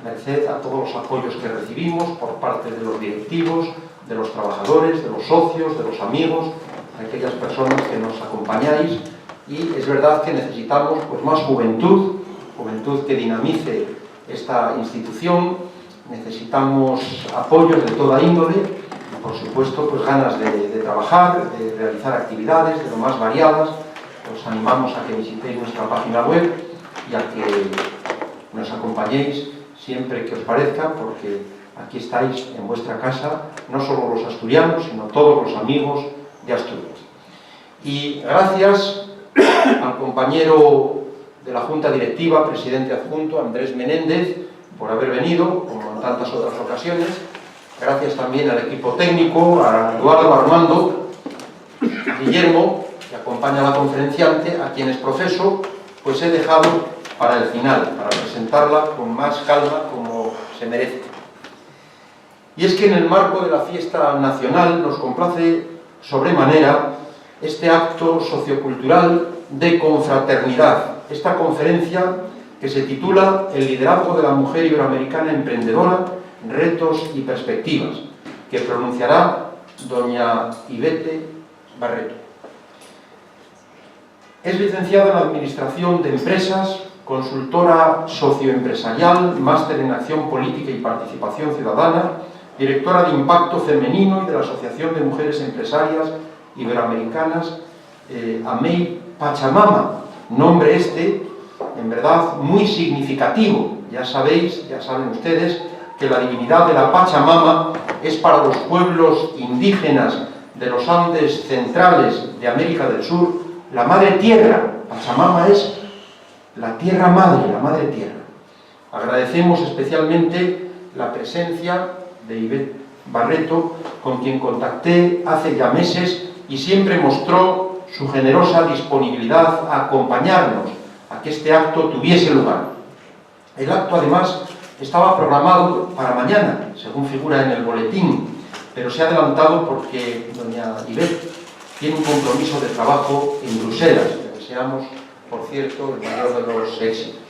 merced a todos los apoyos que recibimos por parte de los directivos, de los trabajadores, de los socios, de los amigos, de aquellas personas que nos acompañáis. Y es verdad que necesitamos pues, más juventud que dinamice esta institución. Necesitamos apoyos de toda índole y, por supuesto, pues, ganas de trabajar, de realizar actividades de lo más variadas. Os animamos a que visitéis nuestra página web y a que nos acompañéis siempre que os parezca, porque aquí estáis en vuestra casa, no solo los asturianos, sino todos los amigos de Asturias. Y gracias al compañero de la Junta Directiva, presidente adjunto, Andrés Menéndez, por haber venido, como en tantas otras ocasiones. Gracias también al equipo técnico, a Eduardo, Armando, Guillermo, que acompaña a la conferenciante, a quienes profeso, pues he dejado para el final, para presentarla con más calma como se merece. Y es que en el marco de la fiesta nacional nos complace sobremanera este acto sociocultural de confraternidad, esta conferencia que se titula El liderazgo de la mujer iberoamericana emprendedora, retos y perspectivas, que pronunciará doña Ivette Barreto. Es licenciada en Administración de Empresas, consultora socioempresarial, máster en Acción Política y Participación Ciudadana, directora de Impacto Femenino y de la Asociación de Mujeres Empresarias Iberoamericanas, AMEI Pachamama, nombre en verdad, muy significativo. Ya sabéis, ya saben ustedes, que la divinidad de la Pachamama es para los pueblos indígenas de los Andes centrales de América del Sur la madre tierra. Pachamama es la tierra madre, la madre tierra. Agradecemos especialmente la presencia de Ivette Barreto, con quien contacté hace ya meses y siempre mostró su generosa disponibilidad a acompañarnos a que este acto tuviese lugar. El acto, además, estaba programado para mañana, según figura en el boletín, pero se ha adelantado porque doña Ivette tiene un compromiso de trabajo en Bruselas. Le deseamos, por cierto, el mayor de los éxitos.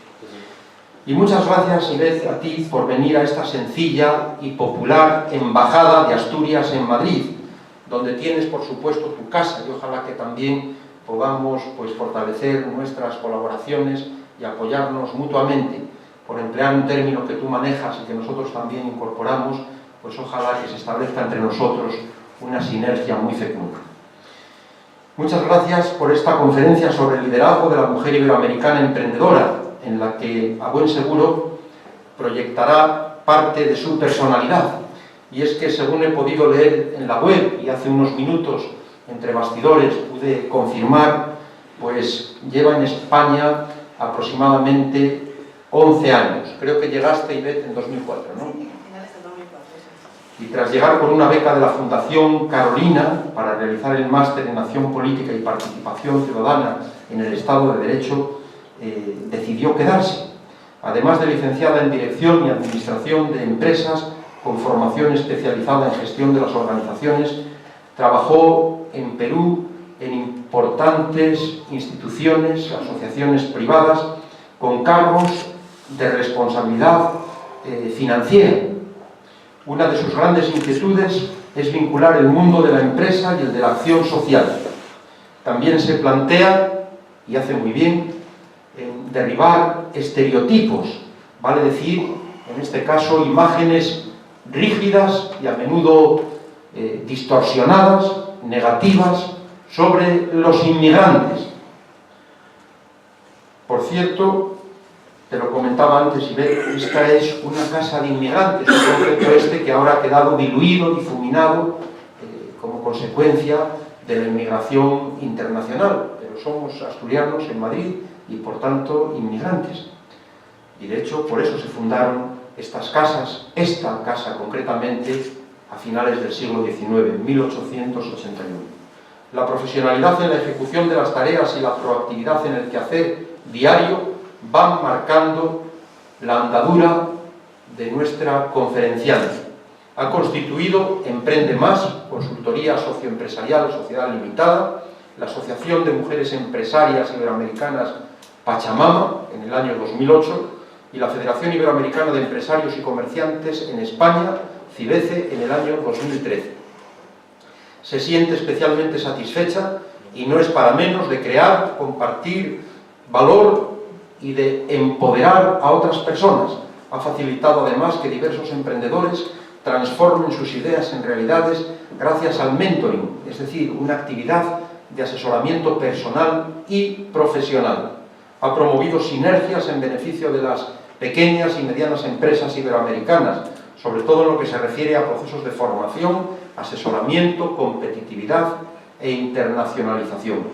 Y muchas gracias, Ivette, a ti por venir a esta sencilla y popular Embajada de Asturias en Madrid, donde tienes, por supuesto, tu casa, y ojalá que también podamos pues, fortalecer nuestras colaboraciones y apoyarnos mutuamente, por emplear un término que tú manejas y que nosotros también incorporamos, pues ojalá que se establezca entre nosotros una sinergia muy fecunda. Muchas gracias por esta conferencia sobre el liderazgo de la mujer iberoamericana emprendedora, en la que, a buen seguro, proyectará parte de su personalidad. Y es que, según he podido leer en la web, y hace unos minutos, entre bastidores, pude confirmar, pues lleva en España aproximadamente 11 años. Creo que llegaste, Ivette, en 2004, ¿no? Sí, finales del 2004, sí. Y tras llegar con una beca de la Fundación Carolina para realizar el máster en Acción Política y Participación Ciudadana en el Estado de Derecho, decidió quedarse. Además de licenciada en Dirección y Administración de Empresas, con formación especializada en gestión de las organizaciones, trabajó en Perú en importantes instituciones, asociaciones privadas, con cargos de responsabilidad financiera. Una de sus grandes inquietudes es vincular el mundo de la empresa y el de la acción social. También se plantea, y hace muy bien, en derribar estereotipos, vale decir, en este caso, imágenes rígidas y a menudo distorsionadas, negativas, sobre los inmigrantes. Por cierto, te lo comentaba antes, Ivette, esta es una casa de inmigrantes, un concepto que ahora ha quedado diluido, difuminado, como consecuencia de la inmigración internacional, pero somos asturianos en Madrid y, por tanto, inmigrantes. Y, de hecho, por eso se fundaron estas casas, esta casa concretamente, a finales del siglo XIX, en 1881. La profesionalidad en la ejecución de las tareas y la proactividad en el quehacer diario van marcando la andadura de nuestra conferenciante. Ha constituido Emprende Más, consultoría socioempresarial Sociedad Limitada, la Asociación de Mujeres Empresarias Iberoamericanas Pachamama, en el año 2008, y la Federación Iberoamericana de Empresarios y Comerciantes en España, CIBECE, en el año 2013. Se siente especialmente satisfecha, y no es para menos, de crear, compartir valor y de empoderar a otras personas. Ha facilitado además que diversos emprendedores transformen sus ideas en realidades gracias al mentoring, es decir, una actividad de asesoramiento personal y profesional. Ha promovido sinergias en beneficio de las pequeñas y medianas empresas iberoamericanas, sobre todo en lo que se refiere a procesos de formación, asesoramiento, competitividad e internacionalización.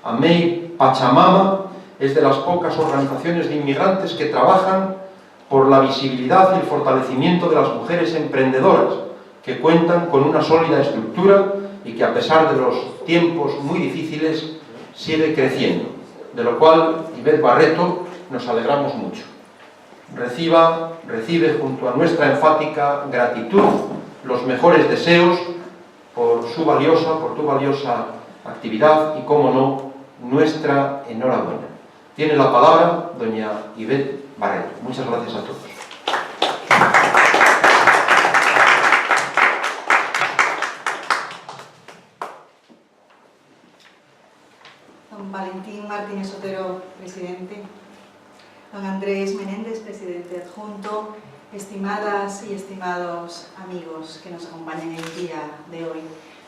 AMEI Pachamama es de las pocas organizaciones de inmigrantes que trabajan por la visibilidad y el fortalecimiento de las mujeres emprendedoras, que cuentan con una sólida estructura y que, a pesar de los tiempos muy difíciles, sigue creciendo, de lo cual Ivette Barreto nos alegramos mucho. Recibe junto a nuestra enfática gratitud los mejores deseos por tu valiosa actividad y, cómo no, nuestra enhorabuena. Tiene la palabra doña Ivette Barreto. Muchas gracias a todos. Don Valentín Martínez Otero, presidente. Don Andrés Menéndez, presidente adjunto. Estimadas y estimados amigos que nos acompañan el día de hoy.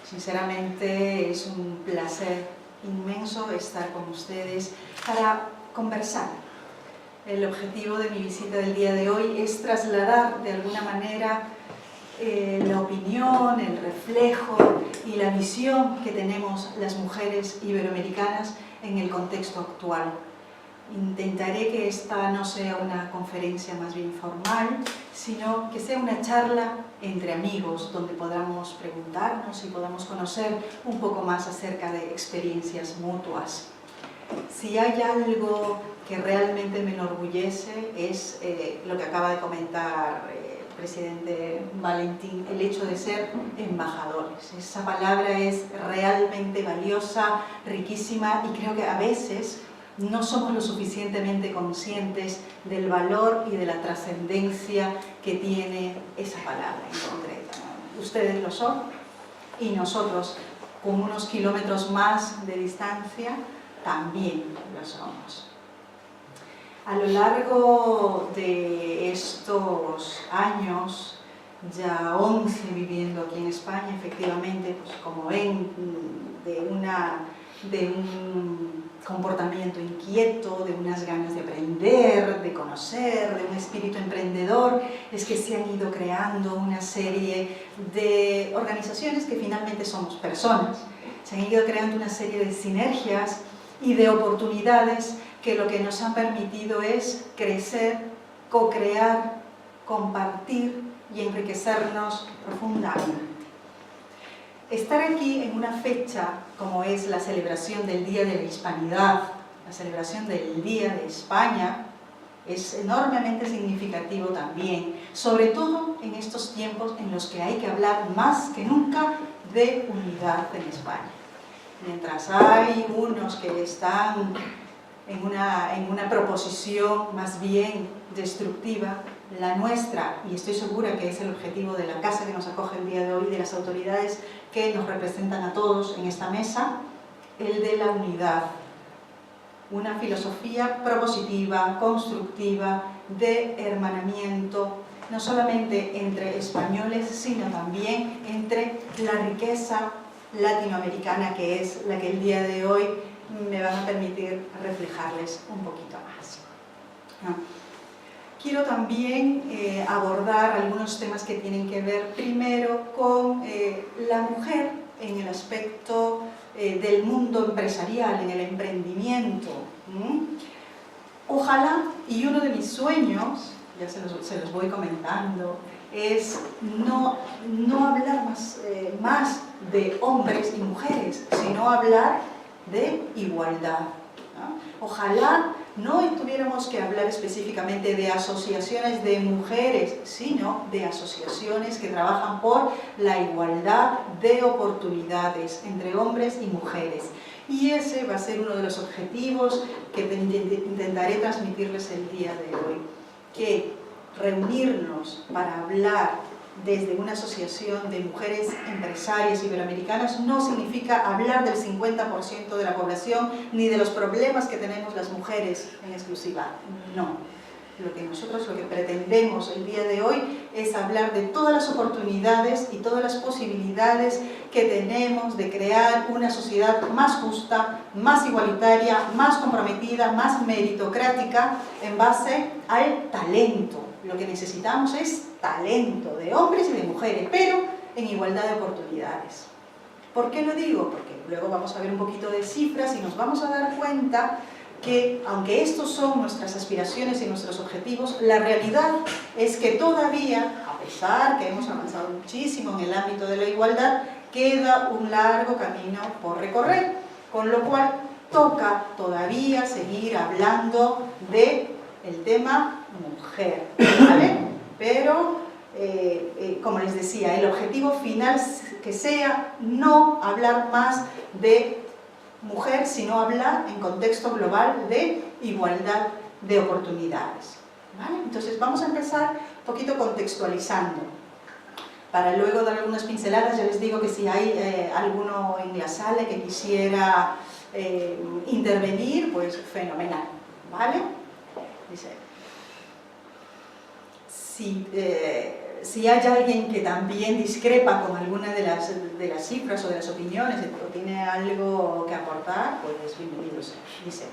Sinceramente es un placer inmenso estar con ustedes para conversar. El objetivo de mi visita del día de hoy es trasladar de alguna manera la opinión, el reflejo y la visión que tenemos las mujeres iberoamericanas en el contexto actual. Intentaré que esta no sea una conferencia más bien formal, sino que sea una charla entre amigos, donde podamos preguntarnos y podamos conocer un poco más acerca de experiencias mutuas. Si hay algo que realmente me enorgullece es lo que acaba de comentar el presidente Valentín, el hecho de ser embajadores. Esa palabra es realmente valiosa, riquísima, y creo que a veces no somos lo suficientemente conscientes del valor y de la trascendencia que tiene esa palabra en concreto. Ustedes lo son y nosotros, con unos kilómetros más de distancia, también lo somos. A lo largo de estos años, ya 11 viviendo aquí en España, efectivamente, pues como ven, de un comportamiento inquieto, de unas ganas de aprender, de conocer, de un espíritu emprendedor, es que se han ido creando una serie de organizaciones que finalmente somos personas. Se han ido creando una serie de sinergias y de oportunidades que lo que nos han permitido es crecer, co-crear, compartir y enriquecernos profundamente. Estar aquí en una fecha como es la celebración del Día de la Hispanidad, la celebración del Día de España, es enormemente significativo también, sobre todo en estos tiempos en los que hay que hablar más que nunca de unidad en España. Mientras hay unos que están en una proposición más bien destructiva, la nuestra, y estoy segura que es el objetivo de la casa que nos acoge el día de hoy, de las autoridades que nos representan a todos en esta mesa, el de la unidad. Una filosofía propositiva, constructiva, de hermanamiento, no solamente entre españoles, sino también entre la riqueza latinoamericana, que es la que el día de hoy me van a permitir reflejarles un poquito más. Quiero también abordar algunos temas que tienen que ver primero con la mujer en el aspecto del mundo empresarial, en el emprendimiento. Ojalá, y uno de mis sueños, ya se los voy comentando, es no hablar más de hombres y mujeres, sino hablar de igualdad. Ojalá no tuviéramos que hablar específicamente de asociaciones de mujeres, sino de asociaciones que trabajan por la igualdad de oportunidades entre hombres y mujeres. Y ese va a ser uno de los objetivos que intentaré transmitirles el día de hoy. que reunirnos para hablar desde una asociación de mujeres empresarias iberoamericanas no significa hablar del 50% de la población ni de los problemas que tenemos las mujeres en exclusiva. No. Lo que pretendemos el día de hoy es hablar de todas las oportunidades y todas las posibilidades que tenemos de crear una sociedad más justa, más igualitaria, más comprometida, más meritocrática en base al talento. Lo que necesitamos es talento de hombres y de mujeres, pero en igualdad de oportunidades. ¿Por qué lo digo? Porque luego vamos a ver un poquito de cifras y nos vamos a dar cuenta que, aunque estos son nuestras aspiraciones y nuestros objetivos, la realidad es que todavía, a pesar que hemos avanzado muchísimo en el ámbito de la igualdad, queda un largo camino por recorrer, con lo cual toca todavía seguir hablando del tema mujer, ¿vale? Pero, como les decía, el objetivo final que sea no hablar más de mujer, sino hablar en contexto global de igualdad de oportunidades, ¿vale? Entonces vamos a empezar un poquito contextualizando, para luego dar algunas pinceladas. Ya les digo que si hay alguno en la sala que quisiera intervenir, pues fenomenal, ¿vale? Dice, si hay alguien que también discrepa con alguna de las cifras o de las opiniones o tiene algo que aportar, pues bienvenido sea. Dice,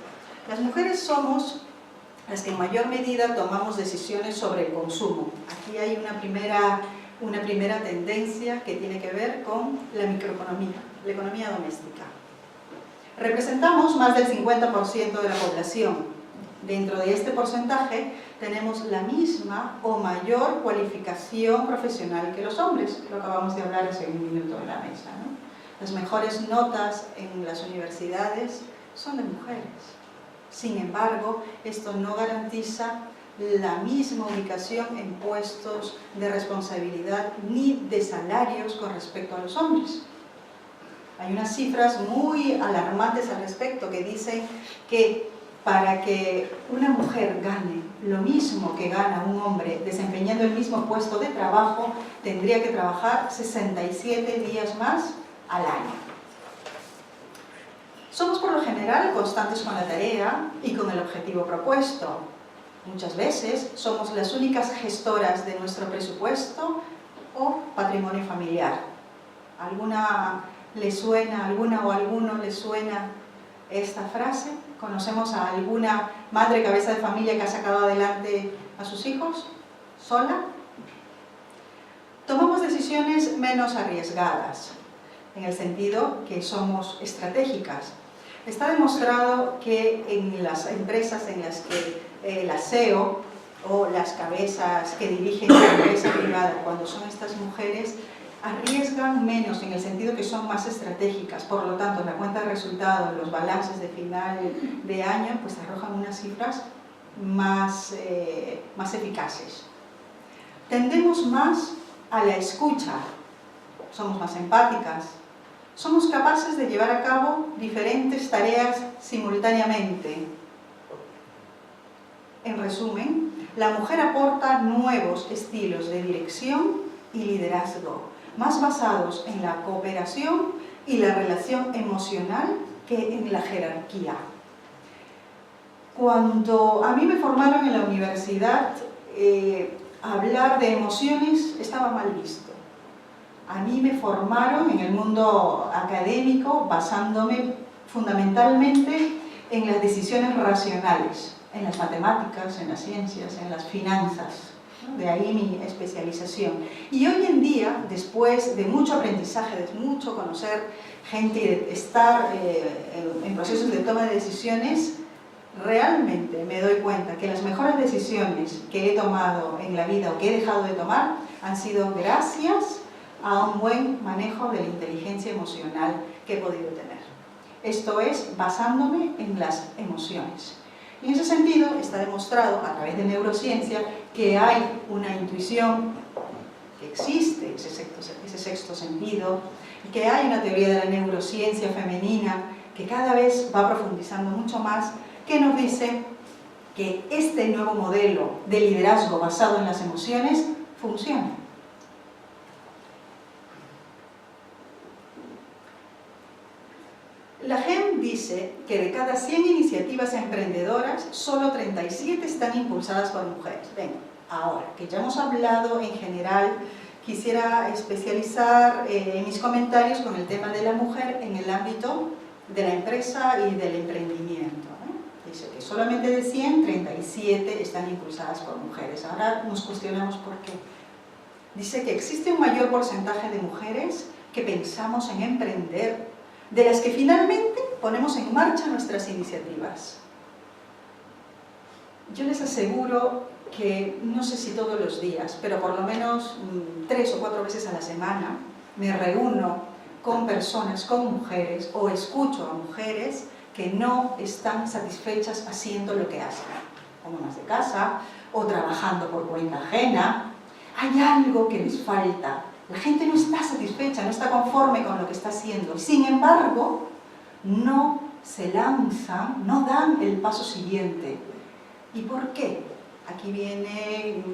las mujeres somos las que en mayor medida tomamos decisiones sobre el consumo. Aquí hay una primera tendencia que tiene que ver con la microeconomía, la economía doméstica. Representamos más del 50% de la población. Dentro de este porcentaje tenemos la misma o mayor cualificación profesional que los hombres. Lo acabamos de hablar hace un minuto en la mesa, ¿no? Las mejores notas en las universidades son de mujeres. Sin embargo, esto no garantiza la misma ubicación en puestos de responsabilidad ni de salarios con respecto a los hombres. Hay unas cifras muy alarmantes al respecto que dicen que para que una mujer gane lo mismo que gana un hombre desempeñando el mismo puesto de trabajo, tendría que trabajar 67 días más al año. Somos por lo general constantes con la tarea y con el objetivo propuesto. Muchas veces somos las únicas gestoras de nuestro presupuesto o patrimonio familiar. ¿Alguna le suena, alguna o alguno le suena esta frase? ¿Conocemos a alguna madre cabeza de familia que ha sacado adelante a sus hijos sola? Tomamos decisiones menos arriesgadas, en el sentido que somos estratégicas. Está demostrado que en las empresas en las que la CEO o las cabezas que dirigen la empresa privada, cuando son estas mujeres, arriesgan menos en el sentido que son más estratégicas. Por lo tanto, la cuenta de resultados, los balances de final de año, pues arrojan unas cifras más eficaces. Tendemos más a la escucha, somos más empáticas, somos capaces de llevar a cabo diferentes tareas simultáneamente. En resumen, la mujer aporta nuevos estilos de dirección y liderazgo, más basados en la cooperación y la relación emocional que en la jerarquía. Cuando a mí me formaron en la universidad, hablar de emociones estaba mal visto. A mí me formaron en el mundo académico basándome fundamentalmente en las decisiones racionales, en las matemáticas, en las ciencias, en las finanzas. De ahí mi especialización. Y hoy en día, después de mucho aprendizaje, de mucho conocer gente y de estar en procesos de toma de decisiones, realmente me doy cuenta que las mejores decisiones que he tomado en la vida o que he dejado de tomar han sido gracias a un buen manejo de la inteligencia emocional que he podido tener. Esto es basándome en las emociones. Y en ese sentido está demostrado a través de neurociencia que hay una intuición, que existe ese sexto sentido, y que hay una teoría de la neurociencia femenina que cada vez va profundizando mucho más, que nos dice que este nuevo modelo de liderazgo basado en las emociones funciona. La GEM dice que de cada 100 iniciativas emprendedoras, solo 37 están impulsadas por mujeres. Venga, ahora que ya hemos hablado en general, quisiera especializar mis comentarios con el tema de la mujer en el ámbito de la empresa y del emprendimiento. Dice que solamente de 100, 37 están impulsadas por mujeres. Ahora nos cuestionamos por qué. Dice que existe un mayor porcentaje de mujeres que pensamos en emprender, de las que finalmente ponemos en marcha nuestras iniciativas. Yo les aseguro que, no sé si todos los días, pero por lo menos 3 o 4 veces a la semana, me reúno con personas, con mujeres, o escucho a mujeres que no están satisfechas haciendo lo que hacen, como amas de casa, o trabajando por cuenta ajena. Hay algo que les falta. La gente no está satisfecha, no está conforme con lo que está haciendo. Sin embargo, no se lanzan, no dan el paso siguiente. ¿Y por qué? Aquí viene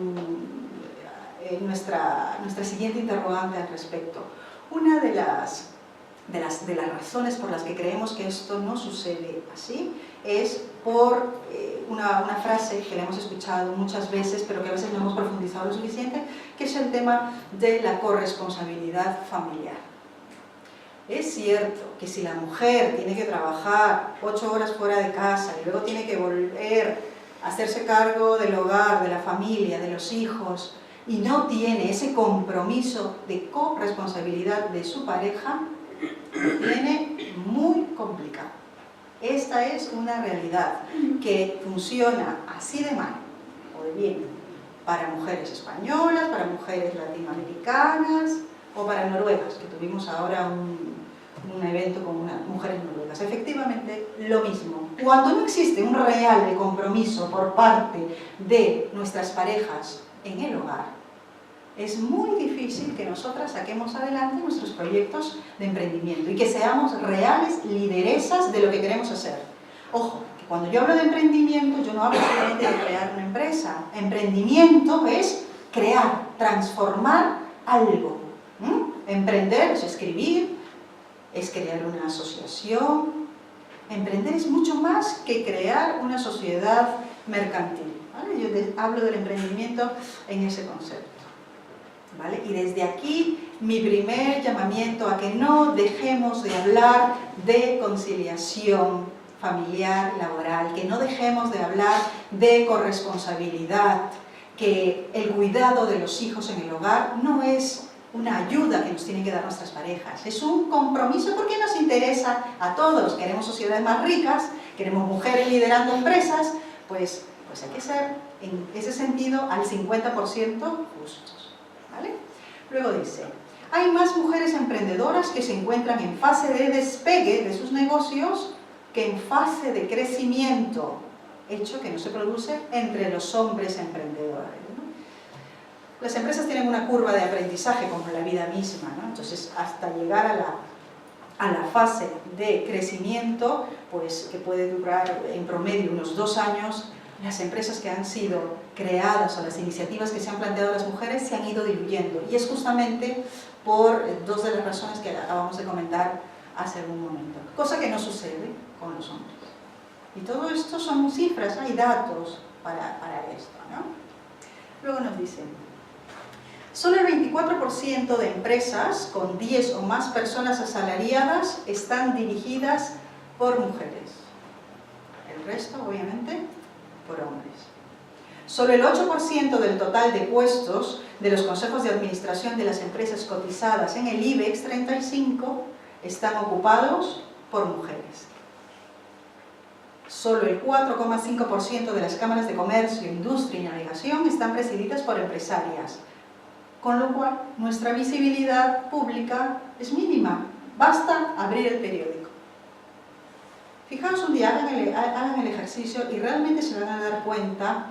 nuestra siguiente interrogante al respecto. Una de las razones por las que creemos que esto no sucede así es por una frase que la hemos escuchado muchas veces, pero que a veces no hemos profundizado lo suficiente, que es el tema de la corresponsabilidad familiar. Es cierto que si la mujer tiene que trabajar 8 horas fuera de casa y luego tiene que volver a hacerse cargo del hogar, de la familia, de los hijos, y no tiene ese compromiso de corresponsabilidad de su pareja, lo tiene muy complicado. Esta es una realidad que funciona así de mal o de bien para mujeres españolas, para mujeres latinoamericanas o para noruegas, que tuvimos ahora un evento con unas mujeres noruegas. Efectivamente, lo mismo. Cuando no existe un real compromiso por parte de nuestras parejas en el hogar, es muy difícil que nosotras saquemos adelante nuestros proyectos de emprendimiento y que seamos reales lideresas de lo que queremos hacer. Ojo, que cuando yo hablo de emprendimiento, yo no hablo solamente de crear una empresa. Emprendimiento es crear, transformar algo. Emprender es escribir, es crear una asociación. Emprender es mucho más que crear una sociedad mercantil, ¿vale? Yo hablo del emprendimiento en ese concepto. ¿Vale? Y desde aquí mi primer llamamiento a que no dejemos de hablar de conciliación familiar, laboral, que no dejemos de hablar de corresponsabilidad, que el cuidado de los hijos en el hogar no es una ayuda que nos tienen que dar nuestras parejas, es un compromiso porque nos interesa a todos. Queremos sociedades más ricas, queremos mujeres liderando empresas, pues hay que ser en ese sentido al 50% justos. ¿Vale? Luego dice, hay más mujeres emprendedoras que se encuentran en fase de despegue de sus negocios que en fase de crecimiento, hecho que no se produce entre los hombres emprendedores, ¿no? Las empresas tienen una curva de aprendizaje como la vida misma, ¿no? Entonces, hasta llegar a la fase de crecimiento, pues que puede durar en promedio unos 2 años, las empresas que han sido creadas o las iniciativas que se han planteado las mujeres se han ido diluyendo. Y es justamente por 2 de las razones que acabamos de comentar hace algún momento. Cosa que no sucede con los hombres. Y todo esto son cifras, hay datos para esto, ¿no? Luego nos dicen, solo el 24% de empresas con 10 o más personas asalariadas están dirigidas por mujeres. El resto, obviamente, por hombres. Solo el 8% del total de puestos de los consejos de administración de las empresas cotizadas en el IBEX 35 están ocupados por mujeres. Solo el 4,5% de las cámaras de comercio, industria y navegación están presididas por empresarias, con lo cual nuestra visibilidad pública es mínima. Basta abrir el periódico. Fijaos un día, hagan el ejercicio y realmente se van a dar cuenta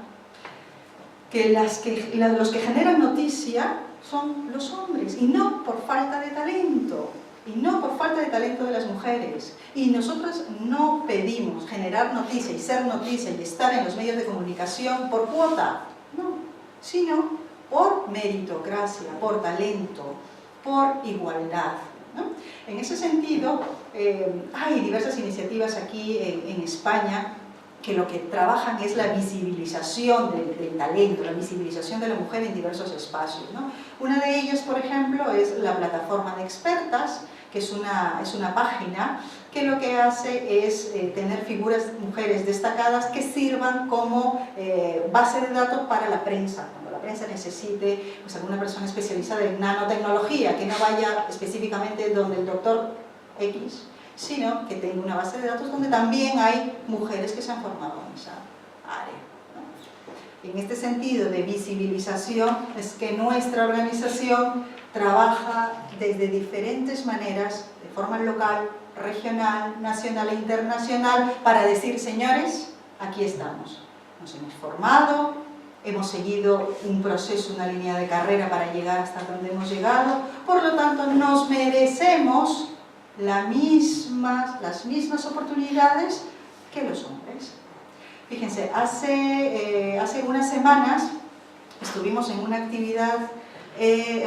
que los que generan noticia son los hombres, y no por falta de talento. y no por falta de talento de las mujeres. Y nosotros no pedimos generar noticia y ser noticia y estar en los medios de comunicación por cuota, no, sino por meritocracia, por talento, por igualdad, ¿no? En ese sentido, hay diversas iniciativas aquí en España que lo que trabajan es la visibilización del talento, la visibilización de la mujer en diversos espacios, ¿no? Una de ellas, por ejemplo, es la plataforma de expertas, que es una página que lo que hace es tener figuras mujeres destacadas que sirvan como base de datos para la prensa. Cuando la prensa necesite pues, alguna persona especializada en nanotecnología, que no vaya específicamente donde el doctor X, sino que tenga una base de datos donde también hay mujeres que se han formado en esa área, ¿no? En este sentido de visibilización es que nuestra organización trabaja desde diferentes maneras, de forma local, regional, nacional e internacional, para decir, señores, aquí estamos. Nos hemos formado, hemos seguido un proceso, una línea de carrera para llegar hasta donde hemos llegado, por lo tanto nos merecemos las mismas oportunidades que los hombres. Fíjense, hace unas semanas estuvimos en una actividad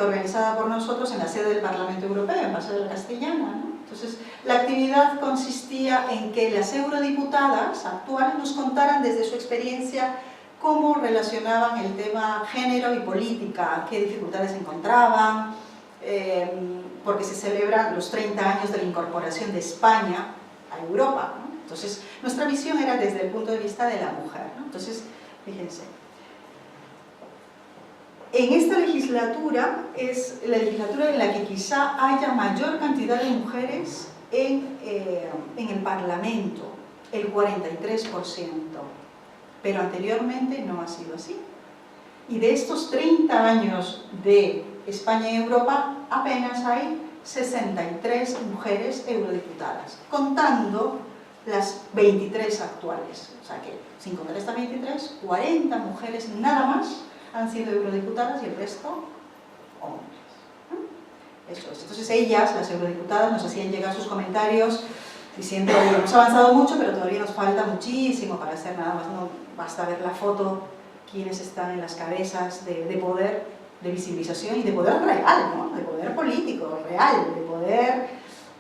organizada por nosotros en la sede del Parlamento Europeo, en Paseo de la Castellana, ¿no? Entonces, la actividad consistía en que las eurodiputadas actuales nos contaran desde su experiencia cómo relacionaban el tema género y política, qué dificultades encontraban, porque se celebran los 30 años de la incorporación de España a Europa, ¿no? Entonces, nuestra visión era desde el punto de vista de la mujer, ¿no? Entonces, fíjense, en esta legislatura es la legislatura en la que quizá haya mayor cantidad de mujeres en el Parlamento, el 43%, pero anteriormente no ha sido así. Y de estos 30 años de España y Europa, apenas hay 63 mujeres eurodiputadas, contando las 23 actuales. O sea que, sin contar estas 23, 40 mujeres nada más han sido eurodiputadas y el resto, hombres, ¿no? Eso es. Entonces ellas, las eurodiputadas, nos hacían llegar sus comentarios diciendo que hemos avanzado mucho, pero todavía nos falta muchísimo para hacer nada más. No basta ver la foto, quienes están en las cabezas de poder, de visibilización y de poder real, ¿no? De poder político, real, de poder,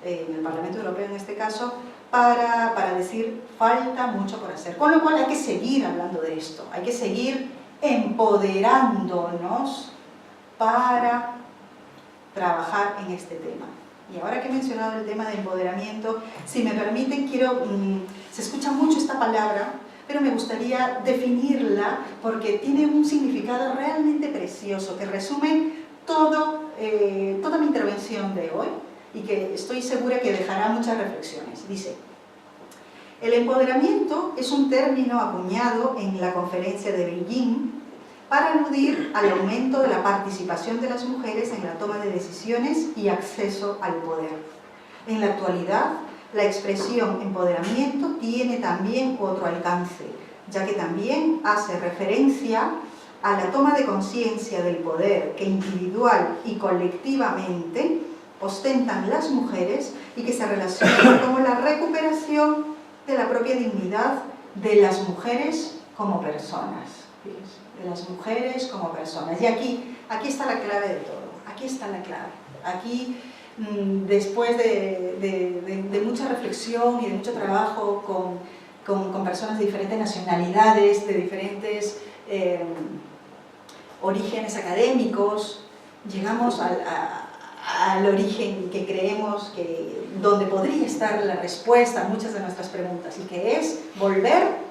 en el Parlamento Europeo en este caso, para decir falta mucho por hacer. Con lo cual hay que seguir hablando de esto, hay que seguir empoderándonos para trabajar en este tema. Y ahora que he mencionado el tema de empoderamiento, si me permiten, se escucha mucho esta palabra, pero me gustaría definirla porque tiene un significado realmente precioso que resume toda mi intervención de hoy y que estoy segura que dejará muchas reflexiones. Dice: el empoderamiento es un término acuñado en la conferencia de Beijing para aludir al aumento de la participación de las mujeres en la toma de decisiones y acceso al poder. En la actualidad, la expresión empoderamiento tiene también otro alcance, ya que también hace referencia a la toma de conciencia del poder que individual y colectivamente ostentan las mujeres y que se relaciona con la recuperación de la propia dignidad de las mujeres como personas. De las mujeres como personas. Y aquí está la clave de todo. Aquí está la clave. Aquí, después de mucha reflexión y de mucho trabajo con personas de diferentes nacionalidades, de diferentes orígenes académicos, llegamos al origen que creemos que donde podría estar la respuesta a muchas de nuestras preguntas, y que es volver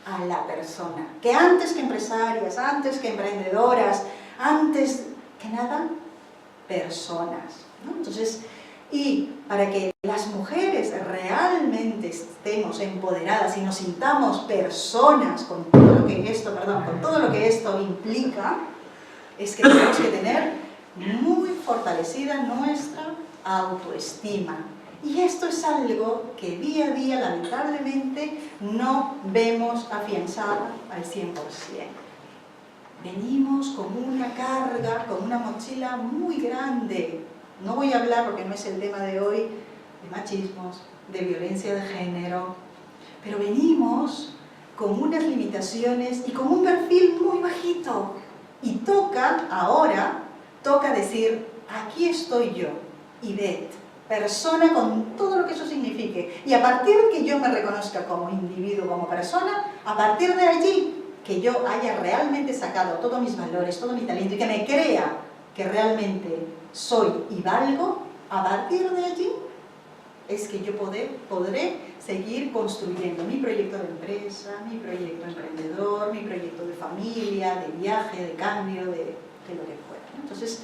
a la persona, que antes que empresarias, antes que emprendedoras, antes que nada, personas, ¿no? Entonces, y para que las mujeres realmente estemos empoderadas y nos sintamos personas con todo lo que esto implica, es que tenemos que tener muy fortalecida nuestra autoestima. Y esto es algo que día a día, lamentablemente, no vemos afianzado al 100%. Venimos con una carga, con una mochila muy grande No voy a hablar, porque no es el tema de hoy, de machismos, de violencia de género, pero venimos con unas limitaciones y con un perfil muy bajito. Y toca decir, aquí estoy yo, Ivette, persona con todo lo que eso signifique. Y a partir de que yo me reconozca como individuo, como persona, a partir de allí, que yo haya realmente sacado todos mis valores, todo mi talento y que me crea que realmente soy y valgo, a partir de allí es que yo podré seguir construyendo mi proyecto de empresa, mi proyecto emprendedor, mi proyecto de familia, de viaje, de cambio, de lo que fuera, ¿no? Entonces,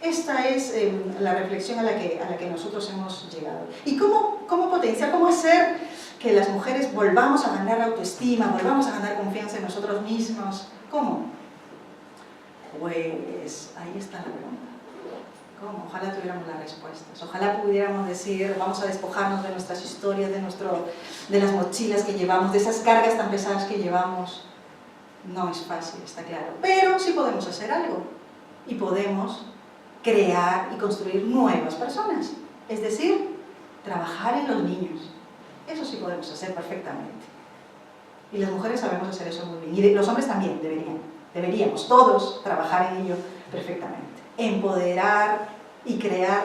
esta es la reflexión a la que nosotros hemos llegado. ¿Y cómo potenciar, cómo hacer que las mujeres volvamos a ganar autoestima, volvamos a ganar confianza en nosotros mismos? ¿Cómo? Pues ahí está la pregunta. ¿Cómo? Ojalá tuviéramos las respuestas. Ojalá pudiéramos decir, vamos a despojarnos de nuestras historias, de las mochilas que llevamos, de esas cargas tan pesadas que llevamos. No es fácil, está claro. Pero sí podemos hacer algo. Y podemos crear y construir nuevas personas. Es decir, trabajar en los niños. Eso sí podemos hacer perfectamente. Y las mujeres sabemos hacer eso muy bien. Y los hombres también deberíamos todos trabajar en ello perfectamente. Empoderar y crear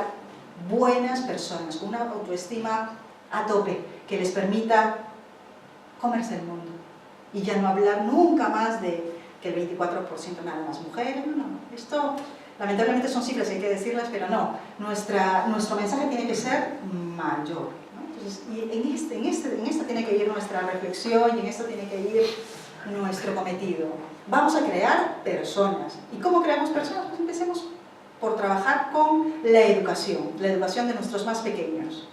buenas personas con una autoestima a tope que les permita comerse el mundo. Y ya no hablar nunca más de que el 24% nada más mujeres. No. Esto lamentablemente son cifras, hay que decirlas, pero no. Nuestro mensaje tiene que ser mayor, ¿no? Entonces, y en esta tiene que ir nuestra reflexión y en esto tiene que ir nuestro cometido. Vamos a crear personas. ¿Y cómo creamos personas? Pues empecemos por trabajar con la educación de nuestros más pequeños.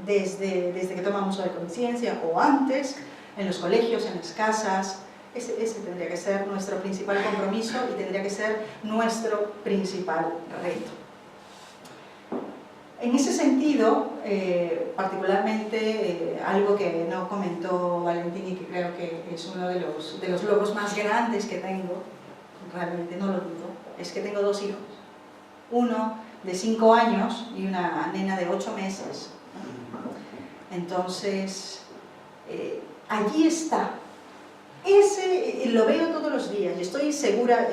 Desde que tomamos la conciencia o antes, en los colegios, en las casas. Ese tendría que ser nuestro principal compromiso y tendría que ser nuestro principal reto. En ese sentido, particularmente algo que no comentó Valentín y que creo que es uno de los logros más grandes que tengo, realmente no lo dudo, es que tengo 2 hijos. Uno de 5 años y una nena de 8 meses. Entonces, allí está. Lo veo todos los días y estoy segura,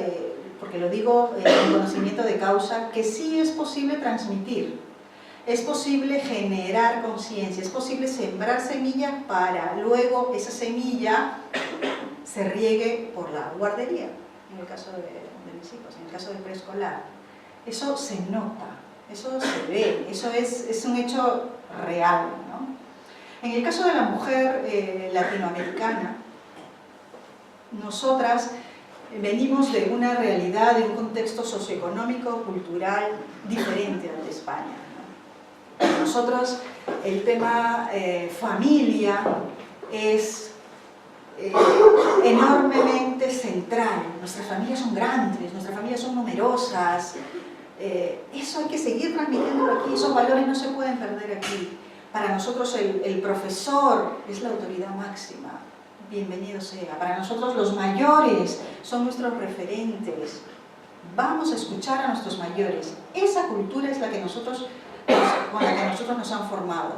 porque lo digo en conocimiento de causa, que sí es posible transmitir, es posible generar conciencia, es posible sembrar semilla para luego esa semilla se riegue por la guardería, en el caso de mis hijos, en el caso del preescolar. Eso se nota, eso se ve, eso es un hecho real, ¿no? En el caso de la mujer latinoamericana, nosotras venimos de una realidad, de un contexto socioeconómico, cultural diferente al de España, ¿no? Para nosotros el tema familia es enormemente central. Nuestras familias son grandes, nuestras familias son numerosas. Eso hay que seguir transmitiéndolo aquí, esos valores no se pueden perder aquí. Para nosotros el profesor es la autoridad máxima. Bienvenido sea. Para nosotros los mayores son nuestros referentes. Vamos a escuchar a nuestros mayores. Esa cultura es la que con la que nosotros nos han formado.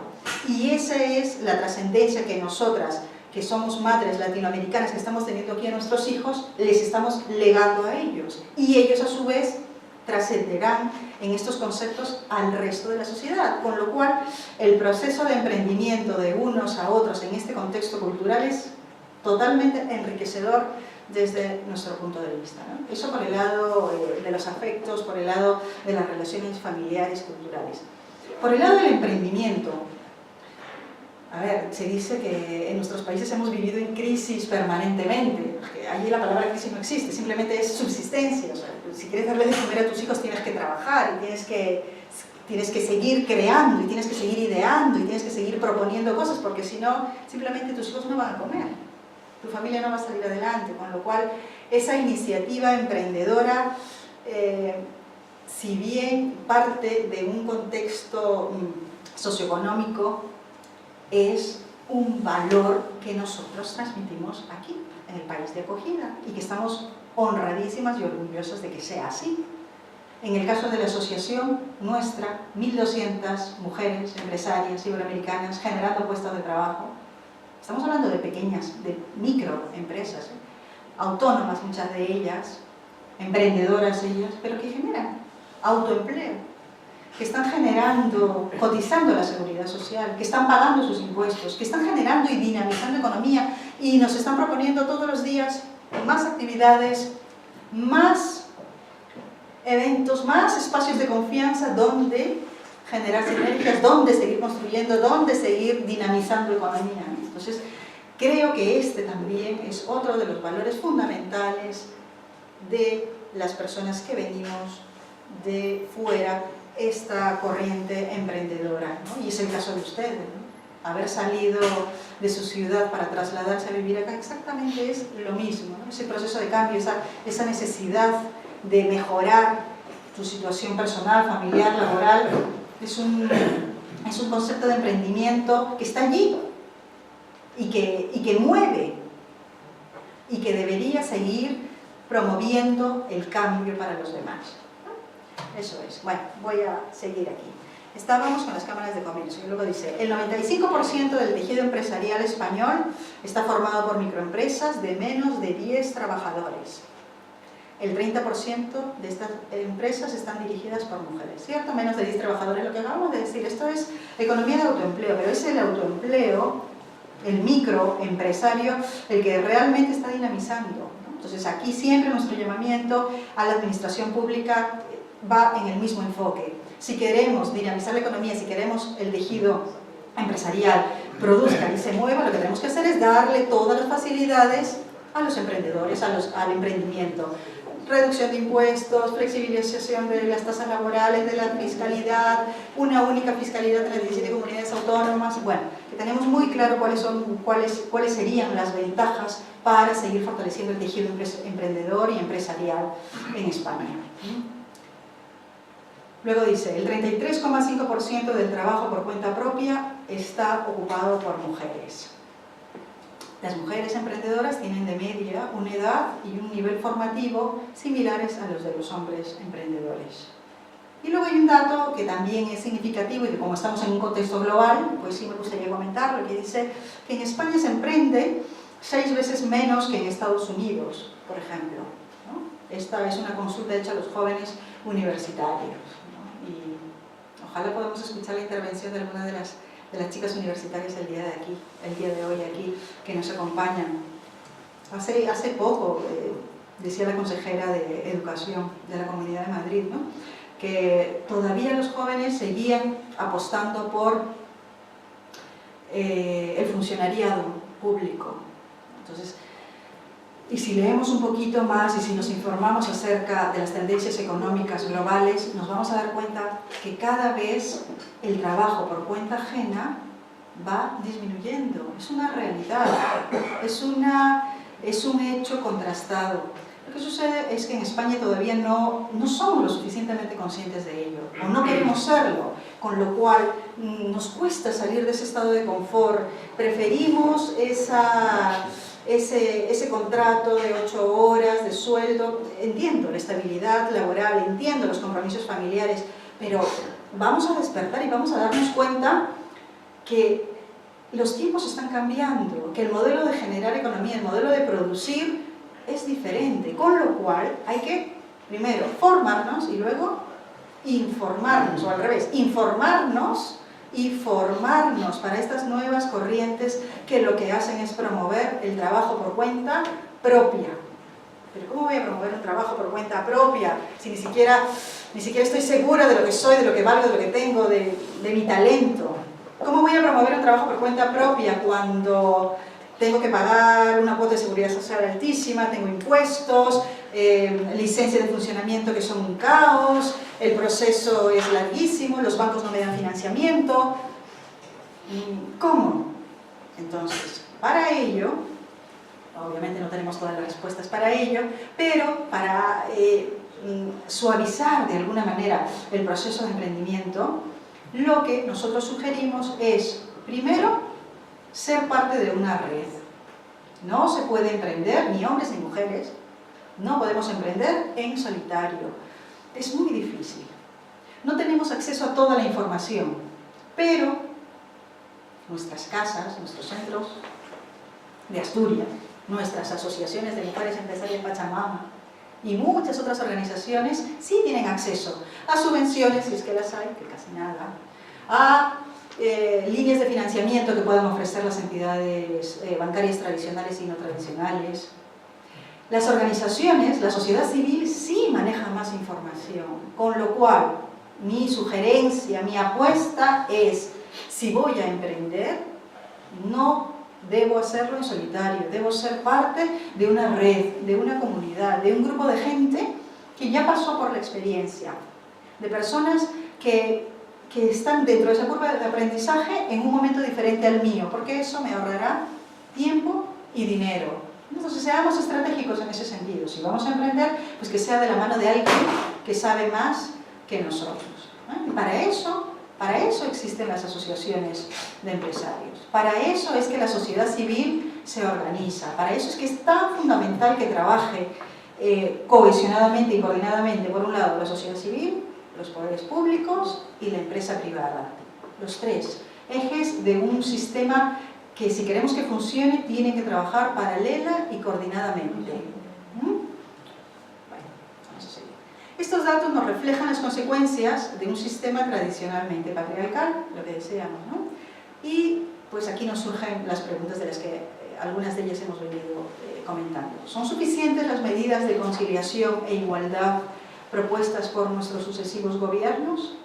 Y esa es la trascendencia que nosotras, que somos madres latinoamericanas, que estamos teniendo aquí a nuestros hijos, les estamos legando a ellos. Y ellos a su vez trascenderán en estos conceptos al resto de la sociedad. Con lo cual, el proceso de emprendimiento de unos a otros en este contexto cultural es totalmente enriquecedor desde nuestro punto de vista, ¿no? Eso por el lado de los afectos, por el lado de las relaciones familiares, culturales. Por el lado del emprendimiento, a ver, se dice que en nuestros países hemos vivido en crisis permanentemente, porque allí la palabra crisis no existe, simplemente es subsistencia. O sea, si quieres darle de comer a tus hijos tienes que trabajar y tienes que seguir creando y tienes que seguir ideando y tienes que seguir proponiendo cosas, porque si no, simplemente tus hijos no van a comer. Tu familia no va a salir adelante, con lo cual esa iniciativa emprendedora, si bien parte de un contexto socioeconómico, es un valor que nosotros transmitimos aquí, en el país de acogida, y que estamos honradísimas y orgullosas de que sea así. En el caso de la asociación nuestra, 1.200 mujeres empresarias iberoamericanas generando puestos de trabajo. Estamos hablando de pequeñas, de microempresas, autónomas muchas de ellas, emprendedoras ellas, pero que generan autoempleo, que están generando, cotizando la seguridad social, que están pagando sus impuestos, que están generando y dinamizando economía y nos están proponiendo todos los días más actividades, más eventos, más espacios de confianza donde generar sinergias, donde seguir construyendo, donde seguir dinamizando economía. Entonces, creo que este también es otro de los valores fundamentales de las personas que venimos de fuera, esta corriente emprendedora, ¿no? Y es el caso de ustedes, ¿no? Haber salido de su ciudad para trasladarse a vivir acá exactamente es lo mismo, ¿no? Ese proceso de cambio, esa necesidad de mejorar tu situación personal, familiar, laboral, es un concepto de emprendimiento que está allí y que mueve y que debería seguir promoviendo el cambio para los demás. Eso es. Bueno, voy a seguir aquí. Estábamos con las cámaras de comercio y luego dice, el 95% del tejido empresarial español está formado por microempresas de menos de 10 trabajadores. El 30% de estas empresas están dirigidas por mujeres, ¿cierto? Menos de 10 trabajadores, lo que acabamos de decir. Esto es economía de autoempleo, pero es el autoempleo, el microempresario, el que realmente está dinamizando, ¿no? Entonces aquí siempre nuestro llamamiento a la administración pública va en el mismo enfoque. Si queremos dinamizar la economía, si queremos el tejido empresarial produzca y se mueva, lo que tenemos que hacer es darle todas las facilidades a los emprendedores, al emprendimiento. Reducción de impuestos, flexibilización de las tasas laborales, de la fiscalidad, una única fiscalidad entre las 17 comunidades autónomas. Bueno, que tenemos muy claro cuáles serían las ventajas para seguir fortaleciendo el tejido emprendedor y empresarial en España. Luego dice, el 33,5% del trabajo por cuenta propia está ocupado por mujeres. Las mujeres emprendedoras tienen de media una edad y un nivel formativo similares a los de los hombres emprendedores. Y luego hay un dato que también es significativo y que como estamos en un contexto global, pues sí me gustaría comentarlo, que dice que en España se emprende 6 veces menos que en Estados Unidos, por ejemplo, ¿no? Esta es una consulta hecha a los jóvenes universitarios, ¿no? Y ojalá podamos escuchar la intervención de alguna de las chicas universitarias el día de hoy aquí, que nos acompañan. Hace poco decía la consejera de Educación de la Comunidad de Madrid, ¿no?, que todavía los jóvenes seguían apostando por el funcionariado público. Entonces, y si leemos un poquito más y si nos informamos acerca de las tendencias económicas globales, nos vamos a dar cuenta que cada vez el trabajo por cuenta ajena va disminuyendo. Es una realidad, es un hecho contrastado. Lo que sucede es que en España todavía no somos lo suficientemente conscientes de ello, o no queremos serlo, con lo cual nos cuesta salir de ese estado de confort. Preferimos ese contrato de 8 horas de sueldo. Entiendo la estabilidad laboral, entiendo los compromisos familiares, pero vamos a despertar y vamos a darnos cuenta que los tiempos están cambiando, que el modelo de generar economía, el modelo de producir es diferente, con lo cual hay que primero formarnos y luego informarnos, o al revés, informarnos y formarnos para estas nuevas corrientes que lo que hacen es promover el trabajo por cuenta propia. Pero ¿cómo voy a promover un trabajo por cuenta propia si ni siquiera estoy segura de lo que soy, de lo que valgo, de lo que tengo, de mi talento? ¿Cómo voy a promover un trabajo por cuenta propia cuando tengo que pagar una cuota de seguridad social altísima, tengo impuestos, licencias de funcionamiento que son un caos, el proceso es larguísimo, los bancos no me dan financiamiento? ¿Cómo? Entonces, para ello, obviamente no tenemos todas las respuestas para ello, pero para suavizar de alguna manera el proceso de emprendimiento, lo que nosotros sugerimos es, primero, ser parte de una red. No se puede emprender, ni hombres ni mujeres, no podemos emprender en solitario. Es muy difícil. No tenemos acceso a toda la información, pero nuestras casas, nuestros centros de Asturias, nuestras asociaciones de mujeres empresarias Pachamama y muchas otras organizaciones sí tienen acceso a subvenciones, si es que las hay, que casi nada, a líneas de financiamiento que puedan ofrecer las entidades bancarias tradicionales y no tradicionales. Las organizaciones, la sociedad civil sí maneja más información, con lo cual mi sugerencia, mi apuesta es, si voy a emprender, no debo hacerlo en solitario, debo ser parte de una red, de una comunidad, de un grupo de gente que ya pasó por la experiencia, de personas que están dentro de esa curva de aprendizaje en un momento diferente al mío, porque eso me ahorrará tiempo y dinero. Entonces, seamos estratégicos en ese sentido. Si vamos a emprender, pues que sea de la mano de alguien que sabe más que nosotros. Y para eso existen las asociaciones de empresarios. Para eso es que la sociedad civil se organiza. Para eso es que es tan fundamental que trabaje cohesionadamente y coordinadamente, por un lado, la sociedad civil, los poderes públicos y la empresa privada. Los tres ejes de un sistema que, si queremos que funcione, tiene que trabajar paralela y coordinadamente. Bueno, vamos a seguir. Estos datos nos reflejan las consecuencias de un sistema tradicionalmente patriarcal, lo que deseamos, ¿no? Y pues aquí nos surgen las preguntas de las que algunas de ellas hemos venido comentando. ¿Son suficientes las medidas de conciliación e igualdad propuestas por nuestros sucesivos gobiernos?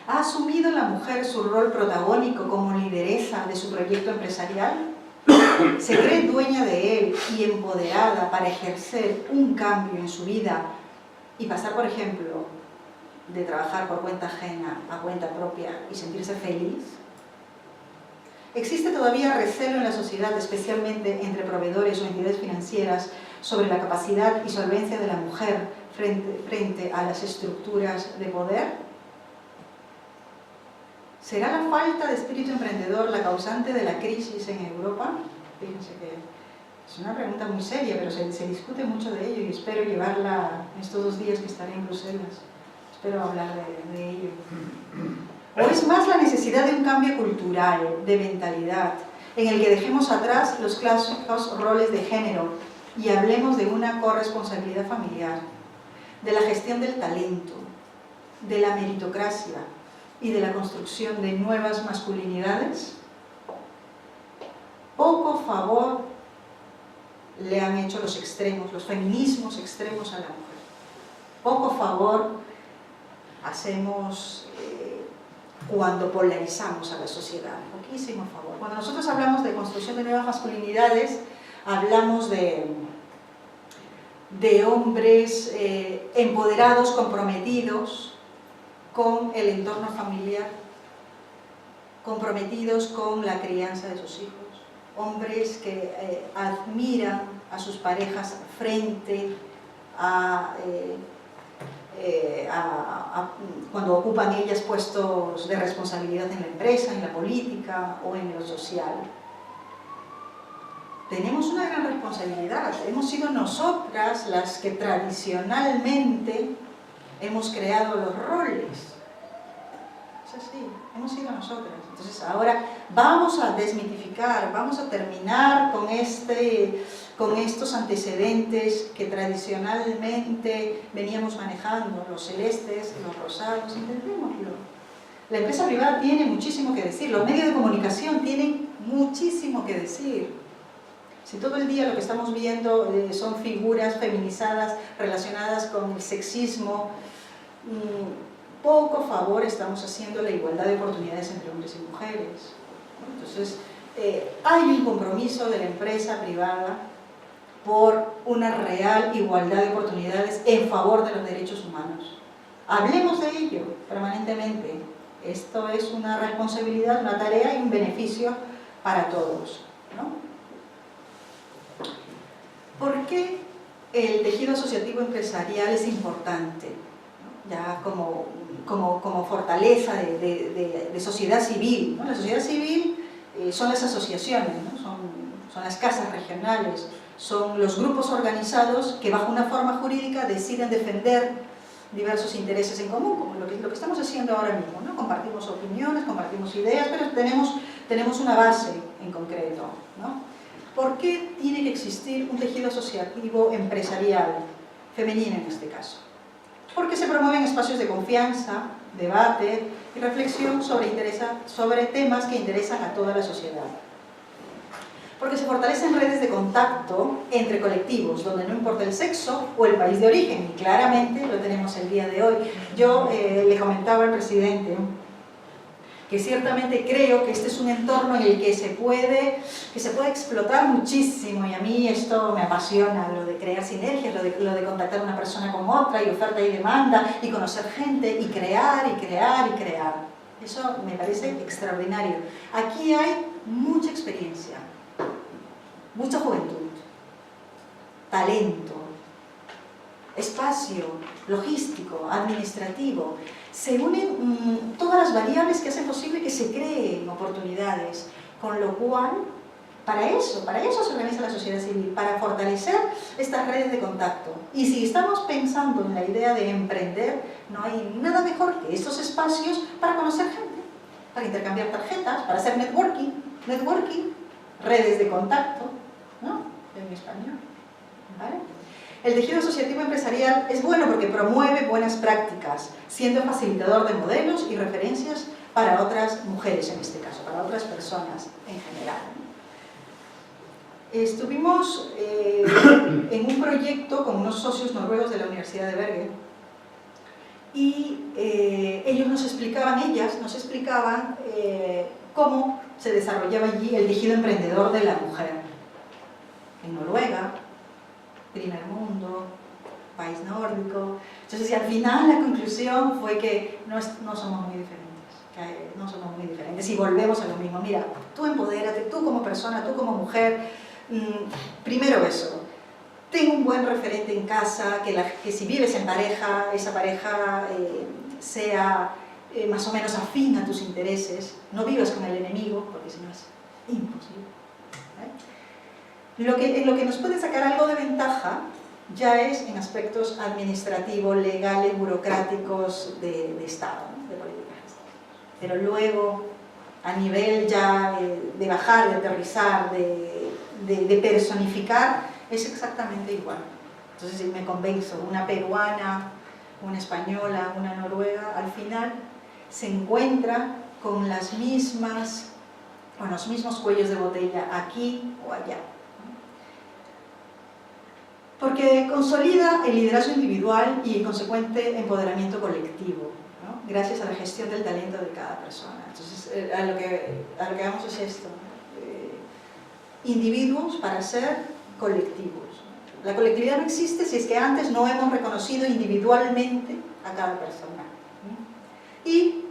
¿Ha asumido la mujer su rol protagónico como lideresa de su proyecto empresarial? ¿Se cree dueña de él y empoderada para ejercer un cambio en su vida y pasar, por ejemplo, de trabajar por cuenta ajena a cuenta propia y sentirse feliz? ¿Existe todavía recelo en la sociedad, especialmente entre proveedores o entidades financieras, sobre la capacidad y solvencia de la mujer frente a las estructuras de poder? ¿Será la falta de espíritu emprendedor la causante de la crisis en Europa? Fíjense que es una pregunta muy seria, pero se discute mucho de ello y espero llevarla en estos 2 días que estaré en Bruselas. Espero hablar de ello. ¿O es más la necesidad de un cambio cultural, de mentalidad, en el que dejemos atrás los clásicos roles de género y hablemos de una corresponsabilidad familiar, de la gestión del talento, de la meritocracia y de la construcción de nuevas masculinidades? Poco favor le han hecho los extremos, los feminismos extremos a la mujer. Poco favor hacemos cuando polarizamos a la sociedad. Poquísimo favor. Cuando nosotros hablamos de construcción de nuevas masculinidades, hablamos de hombres empoderados, comprometidos con el entorno familiar, comprometidos con la crianza de sus hijos, hombres que admiran a sus parejas frente a cuando ocupan ellas puestos de responsabilidad en la empresa, en la política o en lo social. Tenemos una gran responsabilidad. Hemos sido nosotras las que tradicionalmente hemos creado los roles. Es así, hemos sido nosotras. Entonces ahora vamos a desmitificar, vamos a terminar con estos antecedentes que tradicionalmente veníamos manejando, los celestes, los rosados, intentémoslo. La empresa privada tiene muchísimo que decir, los medios de comunicación tienen muchísimo que decir. Si todo el día lo que estamos viendo son figuras feminizadas relacionadas con el sexismo, poco favor estamos haciendo la igualdad de oportunidades entre hombres y mujeres. Entonces, hay un compromiso de la empresa privada por una real igualdad de oportunidades en favor de los derechos humanos. Hablemos de ello permanentemente. Esto es una responsabilidad, una tarea y un beneficio para todos, ¿no? ¿Por qué el tejido asociativo empresarial es importante? Ya como fortaleza de sociedad civil, ¿no? La sociedad civil son las asociaciones, ¿no? son las casas regionales, son los grupos organizados que bajo una forma jurídica deciden defender diversos intereses en común, como lo que estamos haciendo ahora mismo, ¿no? Compartimos opiniones, compartimos ideas, pero tenemos una base en concreto, ¿no? ¿Por qué tiene que existir un tejido asociativo empresarial, femenino en este caso? Porque se promueven espacios de confianza, debate y reflexión sobre temas que interesan a toda la sociedad. Porque se fortalecen redes de contacto entre colectivos, donde no importa el sexo o el país de origen, y claramente lo tenemos el día de hoy. Yo le comentaba al presidente que ciertamente creo que este es un entorno en el que se puede explotar muchísimo, y a mí esto me apasiona, lo de crear sinergias, lo de contactar a una persona con otra, y oferta y demanda, y conocer gente, y crear, y crear, y crear. Eso me parece extraordinario. Aquí hay mucha experiencia, mucha juventud, talento, espacio logístico, administrativo. Se unen todas las variables que hacen posible que se creen oportunidades, con lo cual, para eso se organiza la sociedad civil, para fortalecer estas redes de contacto. Y si estamos pensando en la idea de emprender, no hay nada mejor que estos espacios para conocer gente, para intercambiar tarjetas, para hacer networking, redes de contacto, ¿no? En español, ¿vale? El tejido asociativo empresarial es bueno porque promueve buenas prácticas, siendo facilitador de modelos y referencias para otras mujeres, en este caso, para otras personas en general. Estuvimos en un proyecto con unos socios noruegos de la Universidad de Bergen, y ellas nos explicaban cómo se desarrollaba allí el tejido emprendedor de la mujer. En Noruega, primer mundo, país nórdico. Entonces, y al final la conclusión fue que no somos muy diferentes, y volvemos a lo mismo. Mira, tú empodérate, tú como persona, tú como mujer, primero eso, ten un buen referente en casa, que si vives en pareja, esa pareja sea más o menos afín a tus intereses, no vivas con el enemigo, porque si no es imposible. En lo que nos puede sacar algo de ventaja ya es en aspectos administrativos, legales, burocráticos de Estado, ¿no? De políticas. Pero luego, a nivel ya de bajar, de aterrizar, de personificar, es exactamente igual. Entonces, si me convenzo, una peruana, una española, una noruega, al final se encuentra con los mismos cuellos de botella aquí o allá. Porque consolida el liderazgo individual y el consecuente empoderamiento colectivo, ¿no? Gracias a la gestión del talento de cada persona. Entonces, a lo que vamos es esto, individuos para ser colectivos. La colectividad no existe si es que antes no hemos reconocido individualmente a cada persona. ¿Y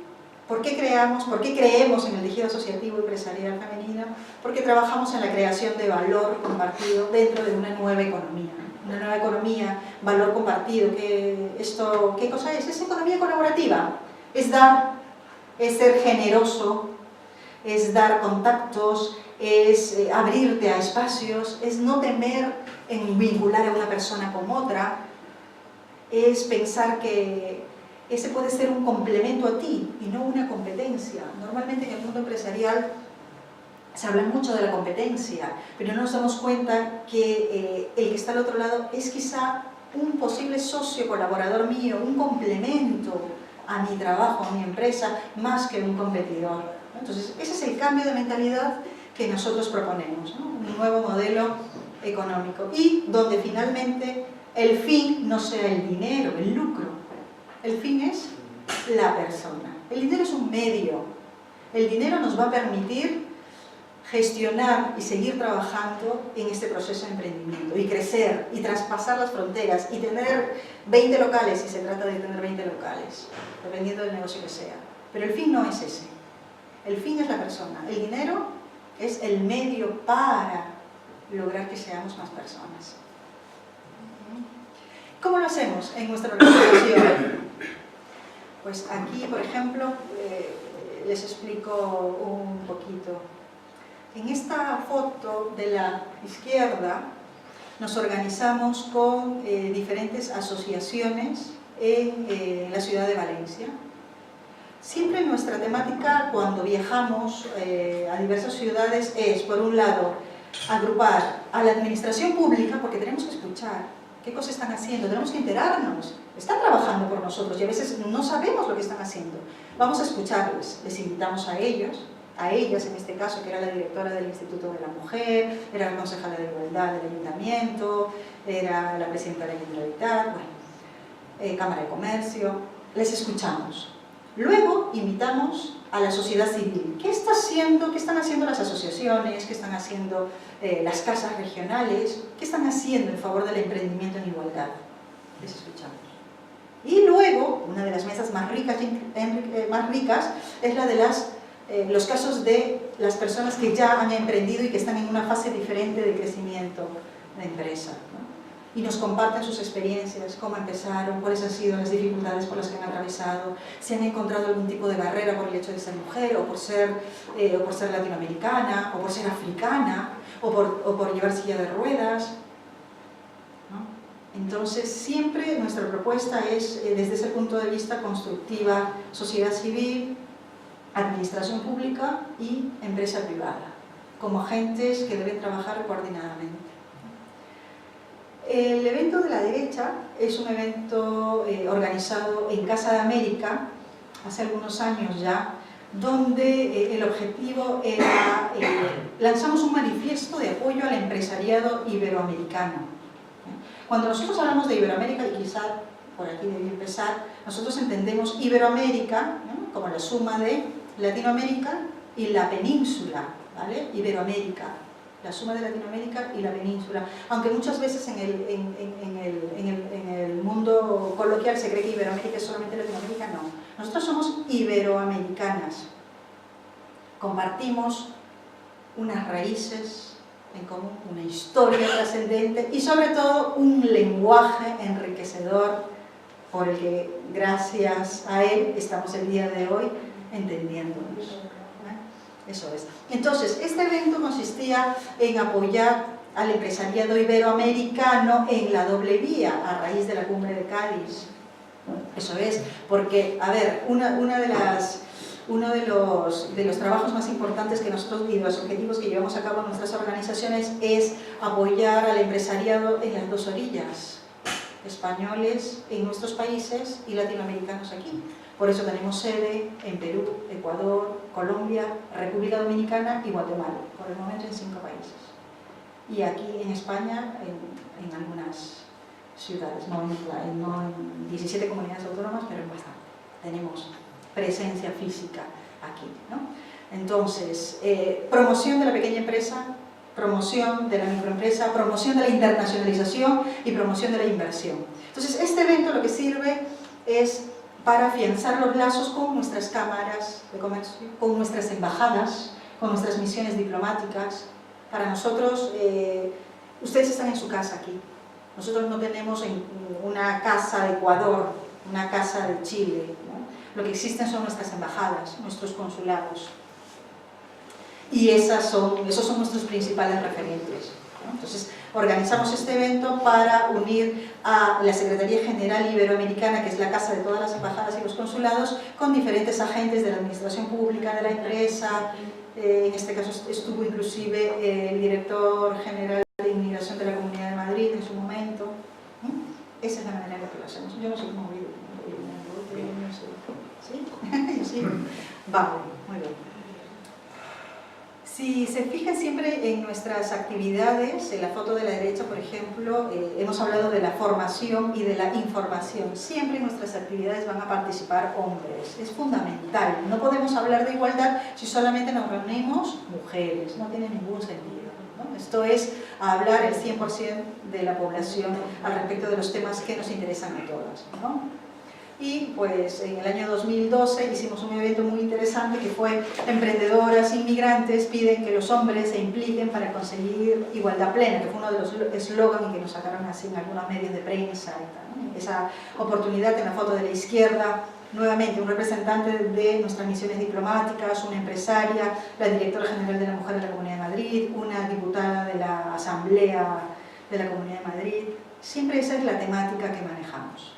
por qué creemos en el tejido asociativo empresarial femenino? Porque trabajamos en la creación de valor compartido dentro de una nueva economía. Una nueva economía, valor compartido. ¿Qué cosa es? Es economía colaborativa. Es dar, es ser generoso, es dar contactos, es abrirte a espacios, es no temer en vincular a una persona con otra, es pensar que ese puede ser un complemento a ti y no una competencia. Normalmente en el mundo empresarial se habla mucho de la competencia, pero no nos damos cuenta que el que está al otro lado es quizá un posible socio colaborador mío, un complemento a mi trabajo, a mi empresa, más que un competidor. Entonces, ese es el cambio de mentalidad que nosotros proponemos, ¿no? Un nuevo modelo económico, y donde finalmente el fin no sea el dinero, el lucro. El fin es la persona. El dinero es un medio. El dinero nos va a permitir gestionar y seguir trabajando en este proceso de emprendimiento y crecer y traspasar las fronteras y tener 20 locales, si se trata de tener 20 locales, dependiendo del negocio que sea. Pero el fin no es ese. El fin es la persona. El dinero es el medio para lograr que seamos más personas. ¿Cómo lo hacemos en nuestra organización? Pues aquí, por ejemplo, les explico un poquito. En esta foto de la izquierda nos organizamos con diferentes asociaciones en la ciudad de Valencia. Siempre nuestra temática cuando viajamos a diversas ciudades es, por un lado, agrupar a la administración pública, porque tenemos que escuchar qué cosas están haciendo, tenemos que enterarnos, están trabajando por nosotros y a veces no sabemos lo que están haciendo. Vamos a escucharles, les invitamos a ellos, a ellas en este caso, que era la directora del Instituto de la Mujer, era la concejala de Igualdad del Ayuntamiento, era la presidenta de la Generalitat, bueno, Cámara de Comercio, les escuchamos. Luego invitamos a la sociedad civil. ¿Qué están haciendo las asociaciones? ¿Qué están haciendo las casas regionales? ¿Qué están haciendo en favor del emprendimiento en igualdad? Les escuchamos. Y luego, una de las mesas más ricas es la de los casos de las personas que ya han emprendido y que están en una fase diferente de crecimiento de empresa, ¿no? Y nos comparten sus experiencias, cómo empezaron, cuáles han sido las dificultades por las que han atravesado, si han encontrado algún tipo de barrera por el hecho de ser mujer, o por ser latinoamericana, o por ser africana, o por llevar silla de ruedas, ¿no? Entonces, siempre nuestra propuesta es, desde ese punto de vista, constructiva, sociedad civil, administración pública y empresa privada, como agentes que deben trabajar coordinadamente. El evento de la derecha es un evento organizado en Casa de América, hace algunos años ya, donde el objetivo era, lanzamos un manifiesto de apoyo al empresariado iberoamericano. Cuando nosotros hablamos de Iberoamérica, y quizá por aquí debí empezar, nosotros entendemos Iberoamérica, ¿no?, como la suma de Latinoamérica y la península, ¿vale? Iberoamérica, la suma de Latinoamérica y la península, aunque muchas veces en el mundo coloquial se cree que Iberoamérica es solamente Latinoamérica. No, nosotros somos iberoamericanas, compartimos unas raíces en común, una historia trascendente y sobre todo un lenguaje enriquecedor por el que gracias a él estamos el día de hoy entendiéndonos. Eso es. Entonces, este evento consistía en apoyar al empresariado iberoamericano en la doble vía, a raíz de la cumbre de Cádiz. Eso es, porque, a ver, uno de los trabajos más importantes que nosotros, y los objetivos que llevamos a cabo en nuestras organizaciones, es apoyar al empresariado en las dos orillas, españoles en nuestros países y latinoamericanos aquí. Por eso tenemos sede en Perú, Ecuador, Colombia, República Dominicana y Guatemala, por el momento en 5 países. Y aquí en España, en algunas ciudades, no en 17 comunidades autónomas, pero en bastante. Tenemos presencia física aquí, ¿no? Entonces, promoción de la pequeña empresa, promoción de la microempresa, promoción de la internacionalización y promoción de la inversión. Entonces, este evento lo que sirve es para afianzar los lazos con nuestras cámaras de comercio, con nuestras embajadas, con nuestras misiones diplomáticas. Para nosotros, ustedes están en su casa aquí. Nosotros no tenemos una casa de Ecuador, una casa de Chile, ¿no? Lo que existen son nuestras embajadas, nuestros consulados. Y esos son nuestros principales referentes, ¿no? Entonces, organizamos este evento para unir a la Secretaría General Iberoamericana, que es la casa de todas las embajadas y los consulados, con diferentes agentes de la administración pública, de la empresa. En este caso estuvo inclusive el director general de Inmigración de la Comunidad de Madrid en su momento. Esa es la manera en la que lo hacemos. Yo no sé cómo vivo. ¿Sí? ¿Sí? Vale, muy bien. Si se fijan siempre en nuestras actividades, en la foto de la derecha, por ejemplo, hemos hablado de la formación y de la información. Siempre en nuestras actividades van a participar hombres. Es fundamental. No podemos hablar de igualdad si solamente nos reunimos mujeres. No tiene ningún sentido, ¿no? Esto es hablar el 100% de la población al respecto de los temas que nos interesan a todas, ¿no? Y pues en el año 2012 hicimos un evento muy interesante que fue Emprendedoras Inmigrantes piden que los hombres se impliquen para conseguir igualdad plena, que fue uno de los eslóganes que nos sacaron así en algunos medios de prensa y tal, ¿no? Esa oportunidad en la foto de la izquierda, nuevamente un representante de nuestras misiones diplomáticas, una empresaria, la directora general de la Mujer de la Comunidad de Madrid, una diputada de la Asamblea de la Comunidad de Madrid. Siempre esa es la temática que manejamos.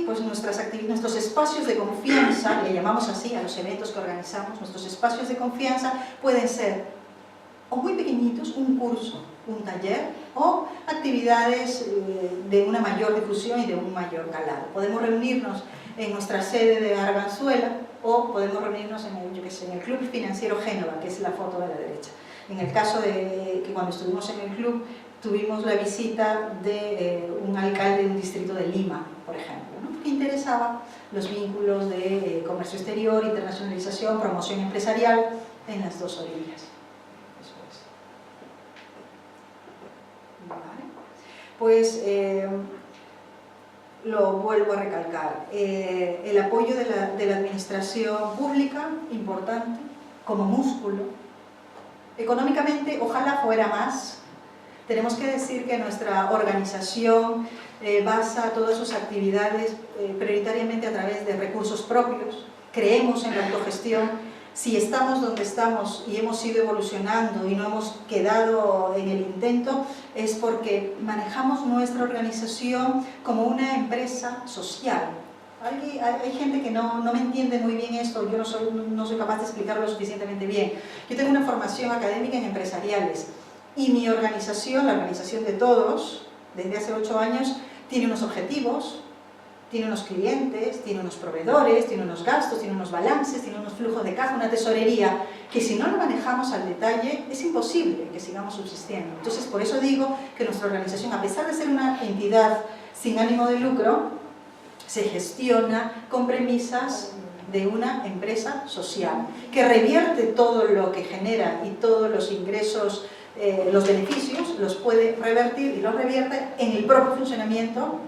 pues nuestros espacios de confianza, le llamamos así a los eventos que organizamos, nuestros espacios de confianza pueden ser o muy pequeñitos, un curso, un taller, o actividades de una mayor difusión y de un mayor calado. Podemos reunirnos en nuestra sede de Arganzuela o podemos reunirnos en el Club Financiero Génova, que es la foto de la derecha. En el caso de que cuando estuvimos en el club tuvimos la visita de un alcalde de un distrito de Lima, por ejemplo, ¿no? Que interesaba los vínculos de comercio exterior, internacionalización, promoción empresarial en las dos orillas. Eso es. Vale. Pues lo vuelvo a recalcar. El apoyo de la administración pública, importante, como músculo. Económicamente, ojalá fuera más. Tenemos que decir que nuestra organización basa todas sus actividades prioritariamente a través de recursos propios. Creemos en la autogestión. Si estamos donde estamos y hemos ido evolucionando y no hemos quedado en el intento, es porque manejamos nuestra organización como una empresa social. Hay gente que no me entiende muy bien esto, yo no soy capaz de explicarlo lo suficientemente bien. Yo tengo una formación académica en empresariales y mi organización, la organización de todos, desde hace 8 años, tiene unos objetivos, tiene unos clientes, tiene unos proveedores, tiene unos gastos, tiene unos balances, tiene unos flujos de caja, una tesorería, que si no lo manejamos al detalle es imposible que sigamos subsistiendo. Entonces, por eso digo que nuestra organización, a pesar de ser una entidad sin ánimo de lucro, se gestiona con premisas de una empresa social, que revierte todo lo que genera y todos los ingresos, los beneficios, los puede revertir y los revierte en el propio funcionamiento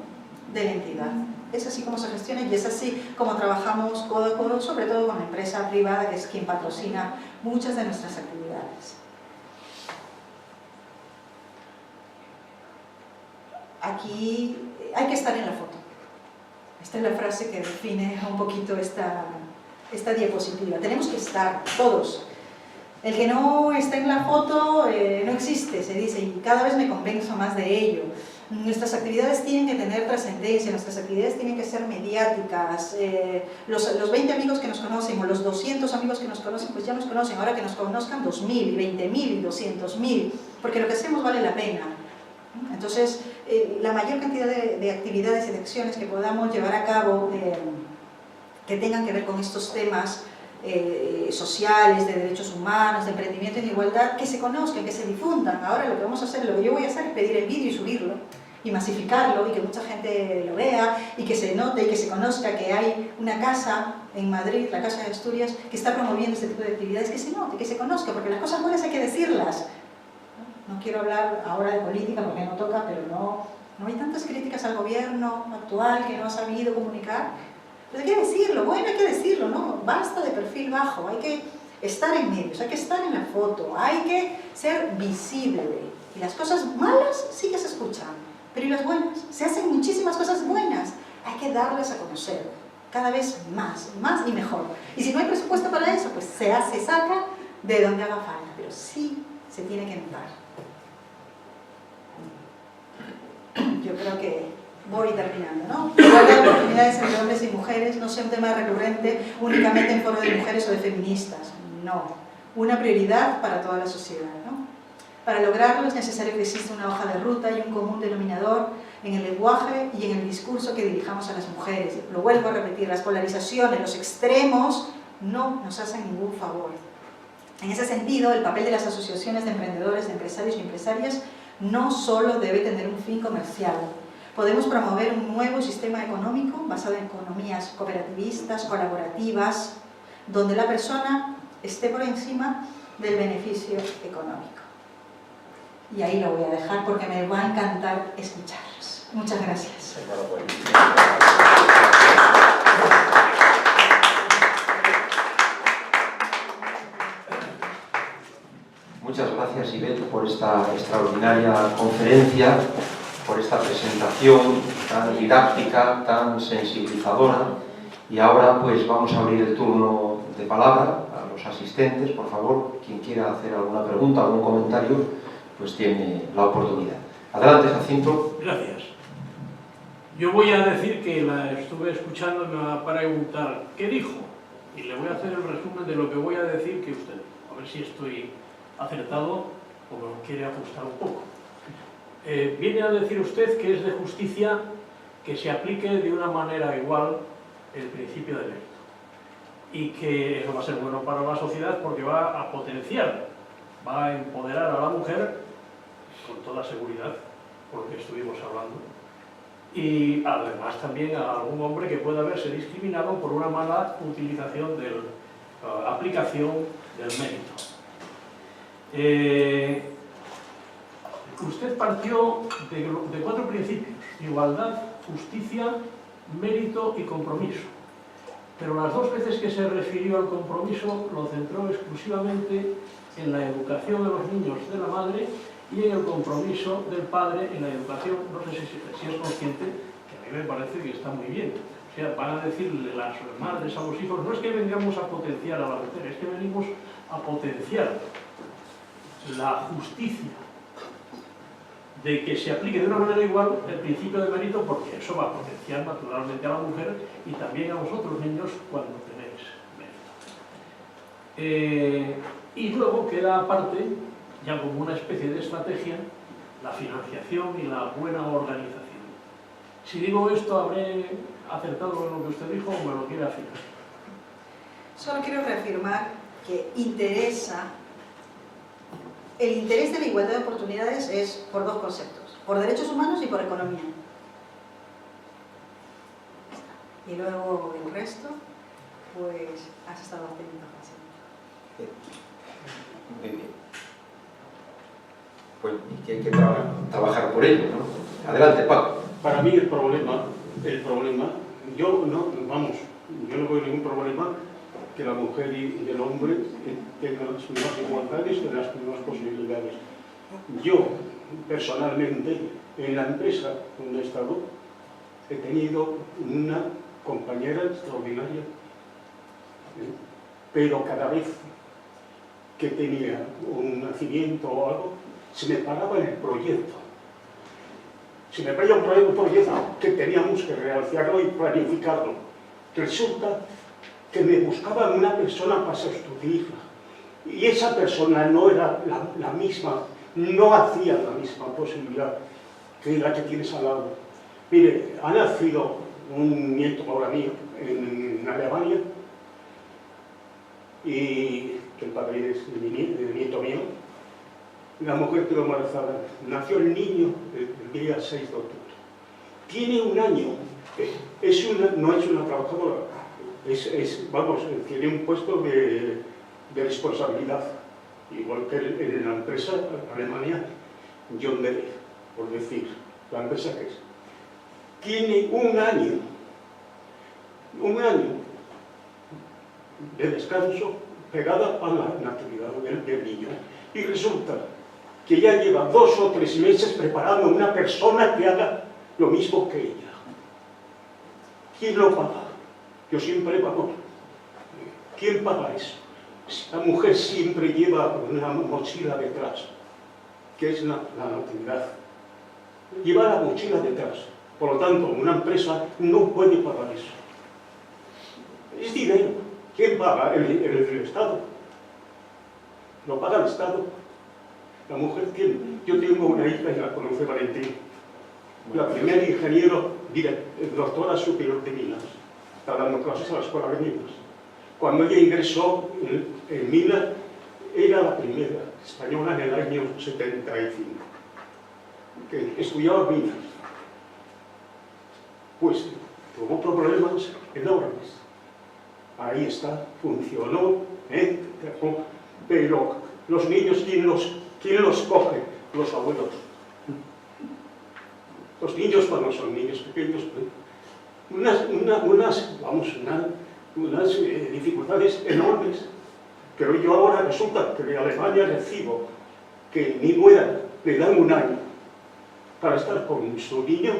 de la entidad. Es así como se gestiona y es así como trabajamos codo a codo, sobre todo con la empresa privada, que es quien patrocina muchas de nuestras actividades. Aquí hay que estar en la foto. Esta es la frase que define un poquito esta diapositiva. Tenemos que estar todos. El que no está en la foto no existe, se dice, y cada vez me convenzo más de ello. Nuestras actividades tienen que tener trascendencia, nuestras actividades tienen que ser mediáticas. Los 20 amigos que nos conocen o los 200 amigos que nos conocen, pues ya nos conocen. Ahora que nos conozcan 2.000 y 20.000 y 200.000, porque lo que hacemos vale la pena. Entonces, la mayor cantidad de actividades y de acciones que podamos llevar a cabo que tengan que ver con estos temas sociales, de derechos humanos, de emprendimiento y de igualdad, que se conozcan, que se difundan. Ahora lo que vamos a hacer, lo que yo voy a hacer es pedir el vídeo y subirlo, y masificarlo, y que mucha gente lo vea, y que se note, y que se conozca que hay una casa en Madrid, la Casa de Asturias, que está promoviendo este tipo de actividades, que se note, que se conozca, porque las cosas buenas hay que decirlas. No quiero hablar ahora de política porque no toca, pero no hay tantas críticas al gobierno actual que no ha sabido comunicar. Pues hay que decirlo, bueno, hay que decirlo, ¿no? Basta de perfil bajo, hay que estar en medios, hay que estar en la foto, hay que ser visible. Y las cosas malas sí que se escuchan, pero ¿y las buenas? Se hacen muchísimas cosas buenas, hay que darlas a conocer, cada vez más y mejor. Y si no hay presupuesto para eso, pues se saca de donde haga falta, pero sí se tiene que notar. Yo creo que voy terminando, ¿no? Igualdad de oportunidades entre hombres y mujeres no sea un tema recurrente únicamente en foro de mujeres o de feministas, no. Una prioridad para toda la sociedad, ¿no? Para lograrlo es necesario que exista una hoja de ruta y un común denominador en el lenguaje y en el discurso que dirijamos a las mujeres. Lo vuelvo a repetir, las polarizaciones, los extremos no nos hacen ningún favor. En ese sentido, el papel de las asociaciones de emprendedores, de empresarios y empresarias no solo debe tener un fin comercial. Podemos promover un nuevo sistema económico basado en economías cooperativistas, colaborativas, donde la persona esté por encima del beneficio económico. Y ahí lo voy a dejar porque me va a encantar escucharlos. Muchas gracias. Muchas gracias, Ivette, por esta extraordinaria conferencia, por esta presentación tan didáctica, tan sensibilizadora. Y ahora pues vamos a abrir el turno de palabra a los asistentes. Por favor, quien quiera hacer alguna pregunta, algún comentario, pues tiene la oportunidad. Adelante, Jacinto. Gracias. Yo voy a decir que la estuve escuchando y me va a preguntar ¿qué dijo? Y le voy a hacer el resumen de lo que voy a decir que usted dijo. A ver si estoy acertado o me quiere ajustar un poco. Viene a decir usted que es de justicia que se aplique de una manera igual el principio de mérito. Y que eso va a ser bueno para la sociedad porque va a potenciar, va a empoderar a la mujer con toda seguridad, por lo que estuvimos hablando. Y además también a algún hombre que pueda verse discriminado por una mala utilización de la aplicación del mérito. Usted partió de 4 principios: igualdad, justicia, mérito y compromiso. Pero las 2 veces que se refirió al compromiso lo centró exclusivamente en la educación de los niños de la madre y en el compromiso del padre en la educación. No sé si es consciente, que a mí me parece que está muy bien. O sea, van a decirle las madres a los hijos, no es que vengamos a potenciar a la mujer, es que venimos a potenciar la justicia de que se aplique de una manera igual el principio de mérito, porque eso va a potenciar naturalmente a la mujer y también a vosotros niños cuando tenéis mérito. Y luego queda aparte, ya como una especie de estrategia, la financiación y la buena organización. Si digo esto, ¿habré acertado en lo que usted dijo o me lo quiere afirmar? Solo quiero reafirmar que el interés de la igualdad de oportunidades es por 2 conceptos: por derechos humanos y por economía. Y luego el resto, pues has estado haciendo fácil. Muy bien. Pues que hay que trabajar por ello, ¿no? Adelante, Paco. Para mí el problema, yo no veo ningún problema que la mujer y el hombre tengan las mismas igualdades y las mismas posibilidades. Yo, personalmente, en la empresa donde he estado, he tenido una compañera extraordinaria, pero cada vez que tenía un nacimiento o algo, se me paraba el proyecto. Se me paraba un proyecto que teníamos que realizarlo y planificarlo. Resulta que me buscaban una persona para sustituirla. Y esa persona no era la misma, no hacía la misma posibilidad que la que tienes al lado. Mire, ha nacido un nieto ahora mío en Alemania, y que el padre es el nieto mío. La mujer quedó embarazada. Nació el niño el día 6 de octubre. Tiene un año. No es una trabajadora. Tiene un puesto de responsabilidad. Igual que en la empresa Alemania, John Deere, por decir, la empresa que es. Tiene un año de descanso pegada a la natividad del niño. Y resulta que ya lleva 2 o 3 meses preparando a una persona que haga lo mismo que ella. ¿Quién lo paga? Yo siempre, ¿quién paga eso? La mujer siempre lleva una mochila detrás, que es la natividad. Lleva la mochila detrás. Por lo tanto, una empresa no puede pagar eso. Es dinero. ¿Quién paga? El Estado. ¿Lo paga el Estado? La mujer tiene. Yo tengo una hija y la conoce Valentín. La primera ingeniero, doctora superior de minas. Está dando clases a la escuela de minas. Cuando ella ingresó en minas, era la primera española en el año 75, que estudiaba minas. Pues tuvo problemas enormes. Ahí está, funcionó, pero los niños, ¿quién los coge? Los abuelos. Los niños, cuando son niños pequeños, unas dificultades enormes. Pero yo ahora resulta que de Alemania recibo que mi nuera le dan un año para estar con su niño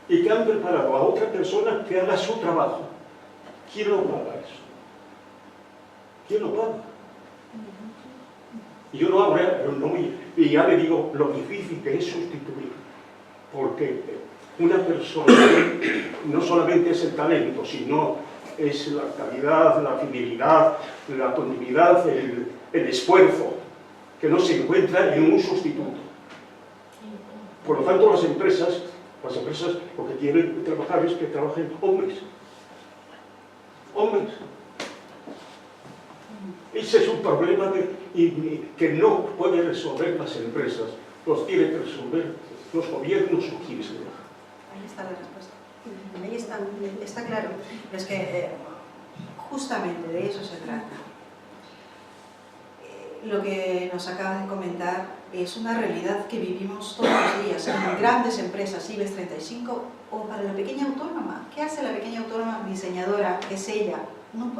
y que han preparado a otra persona que haga su trabajo. ¿Quién lo paga eso? ¿Quién lo paga? Y yo y ya le digo lo difícil que es sustituir, porque una persona no solamente es el talento, sino es la calidad, la fidelidad, la continuidad, el esfuerzo, que no se encuentra en un sustituto. Por lo tanto, las empresas lo que tienen que trabajar es que trabajen hombres. Hombres. Ese es un problema que no pueden resolver las empresas, los tienen que resolver los gobiernos o quienes sea. Ahí está la respuesta. Ahí está claro. Pero es que justamente de eso se trata. Lo que nos acabas de comentar es una realidad que vivimos todos los días en grandes empresas, IBEX 35, o para la pequeña autónoma. ¿Qué hace la pequeña autónoma diseñadora? Es ella. ¿No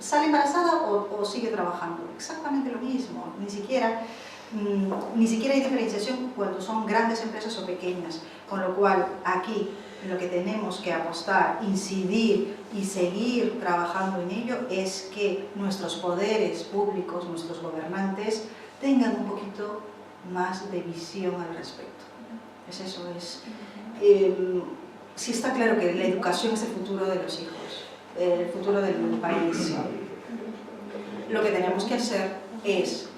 sale embarazada o sigue trabajando? Exactamente lo mismo. Ni siquiera hay diferenciación cuando son grandes empresas o pequeñas. Con lo cual, aquí lo que tenemos que apostar, incidir y seguir trabajando en ello es que nuestros poderes públicos, nuestros gobernantes, tengan un poquito más de visión al respecto. Es eso, sí está claro que la educación es el futuro de los hijos, el futuro del país. Lo que tenemos que hacer es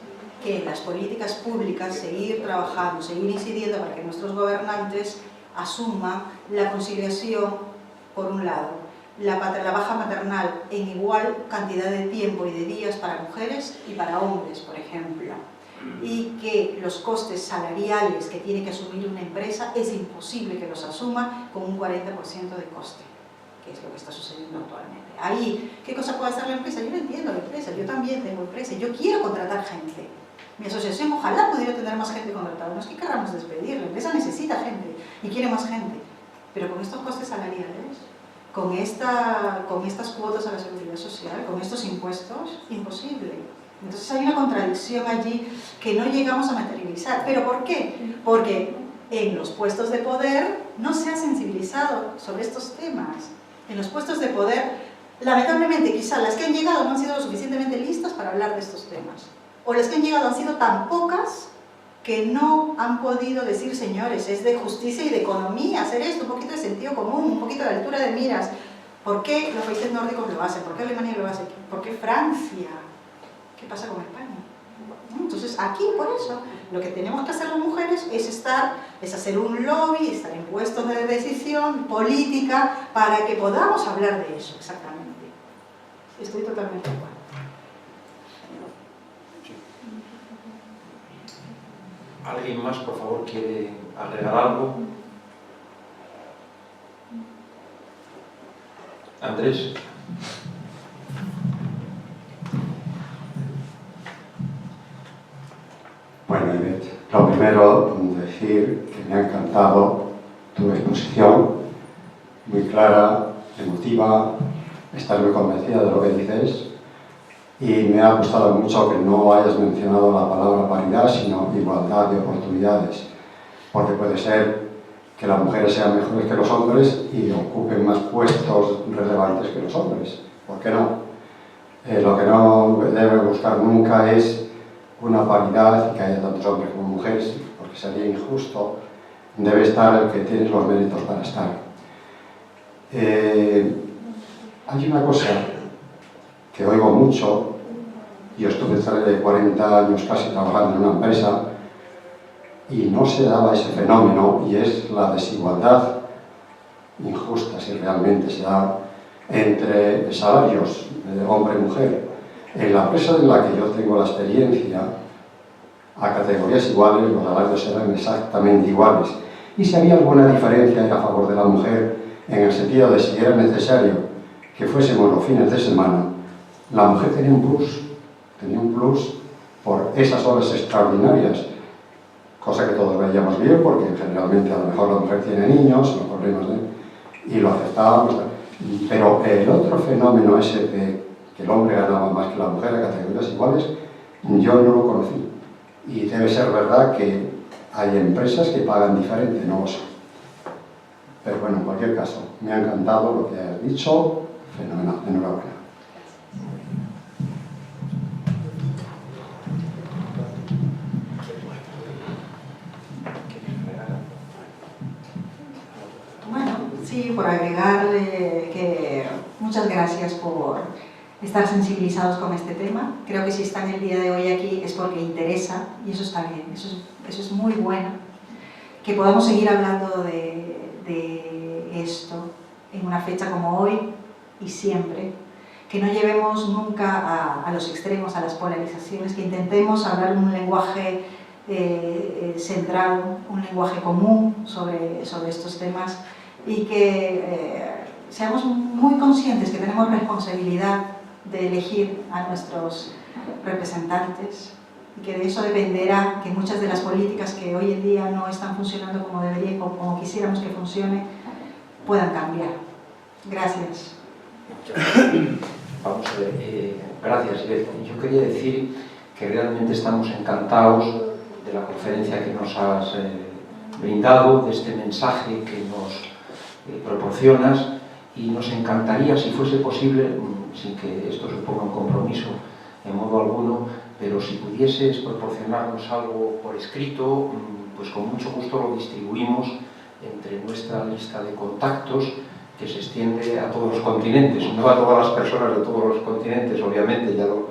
que en las políticas públicas seguir trabajando, seguir incidiendo para que nuestros gobernantes asuman la conciliación, por un lado, la baja maternal en igual cantidad de tiempo y de días para mujeres y para hombres, por ejemplo, y que los costes salariales que tiene que asumir una empresa es imposible que los asuma con un 40% de coste, que es lo que está sucediendo actualmente. Ahí, ¿qué cosa puede hacer la empresa? Yo no entiendo la empresa, yo también tengo empresa, yo quiero contratar gente. Mi asociación ojalá pudiera tener más gente contratada, no es que queramos despedir, la empresa necesita gente y quiere más gente, pero con estos costes salariales, con estas cuotas a la seguridad social, con estos impuestos, imposible. Entonces hay una contradicción allí que no llegamos a materializar. ¿Pero por qué? Porque en los puestos de poder no se ha sensibilizado sobre estos temas. En los puestos de poder, lamentablemente, quizá las que han llegado no han sido lo suficientemente listas para hablar de estos temas. O las que han llegado han sido tan pocas que no han podido decir, señores, es de justicia y de economía hacer esto, un poquito de sentido común, un poquito de altura de miras. ¿Por qué los países nórdicos lo hacen? ¿Por qué Alemania lo hace? ¿Por qué Francia? ¿Qué pasa con España? Entonces, aquí, por eso, lo que tenemos que hacer las mujeres es hacer un lobby, estar en puestos de decisión política para que podamos hablar de eso, exactamente. Estoy totalmente de acuerdo. ¿Alguien más, por favor, quiere agregar algo? Andrés. Bueno, Ivette, lo primero, decir que me ha encantado tu exposición, muy clara, emotiva, estás muy convencida de lo que dices, y me ha gustado mucho que no hayas mencionado la palabra paridad, sino igualdad de oportunidades, porque puede ser que las mujeres sean mejores que los hombres y ocupen más puestos relevantes que los hombres. ¿Por qué no? Lo que no debe buscar nunca es una paridad y que haya tantos hombres como mujeres, porque sería injusto. Debe estar el que tiene los méritos para estar. Hay una cosa que oigo mucho, yo estuve cerca de 40 años casi trabajando en una empresa y no se daba ese fenómeno, y es la desigualdad injusta, si realmente se da, entre salarios de hombre y mujer. En la empresa en la que yo tengo la experiencia, a categorías iguales, los salarios eran exactamente iguales. Y si había alguna diferencia era a favor de la mujer, en el sentido de si era necesario que fuésemos los fines de semana, la mujer tenía un plus por esas horas extraordinarias, cosa que todos veíamos bien, porque generalmente a lo mejor la mujer tiene niños, los problemas y lo aceptábamos. Pero el otro fenómeno ese de que el hombre ganaba más que la mujer a categorías iguales, yo no lo conocí. Y debe ser verdad que hay empresas que pagan diferente, no lo sé. Pero bueno, en cualquier caso, me ha encantado lo que has dicho, fenomenal, enhorabuena. Sí, por agregar que muchas gracias por estar sensibilizados con este tema. Creo que si están el día de hoy aquí es porque interesa y eso está bien, eso es muy bueno. Que podamos seguir hablando de esto en una fecha como hoy y siempre. Que no llevemos nunca a los extremos, a las polarizaciones, que intentemos hablar un lenguaje centrado, un lenguaje común sobre estos temas y que seamos muy conscientes que tenemos responsabilidad de elegir a nuestros representantes y que de eso dependerá que muchas de las políticas que hoy en día no están funcionando como deberían o como quisiéramos que funcione puedan cambiar. Gracias. Vamos a ver, gracias, Ivette. Yo quería decir que realmente estamos encantados de la conferencia que nos has brindado, de este mensaje que nos proporcionas, y nos encantaría, si fuese posible, sin que esto suponga un compromiso en modo alguno, pero si pudieses proporcionarnos algo por escrito, pues con mucho gusto lo distribuimos entre nuestra lista de contactos, que se extiende a todos los continentes, no a todas las personas de todos los continentes, obviamente, ya lo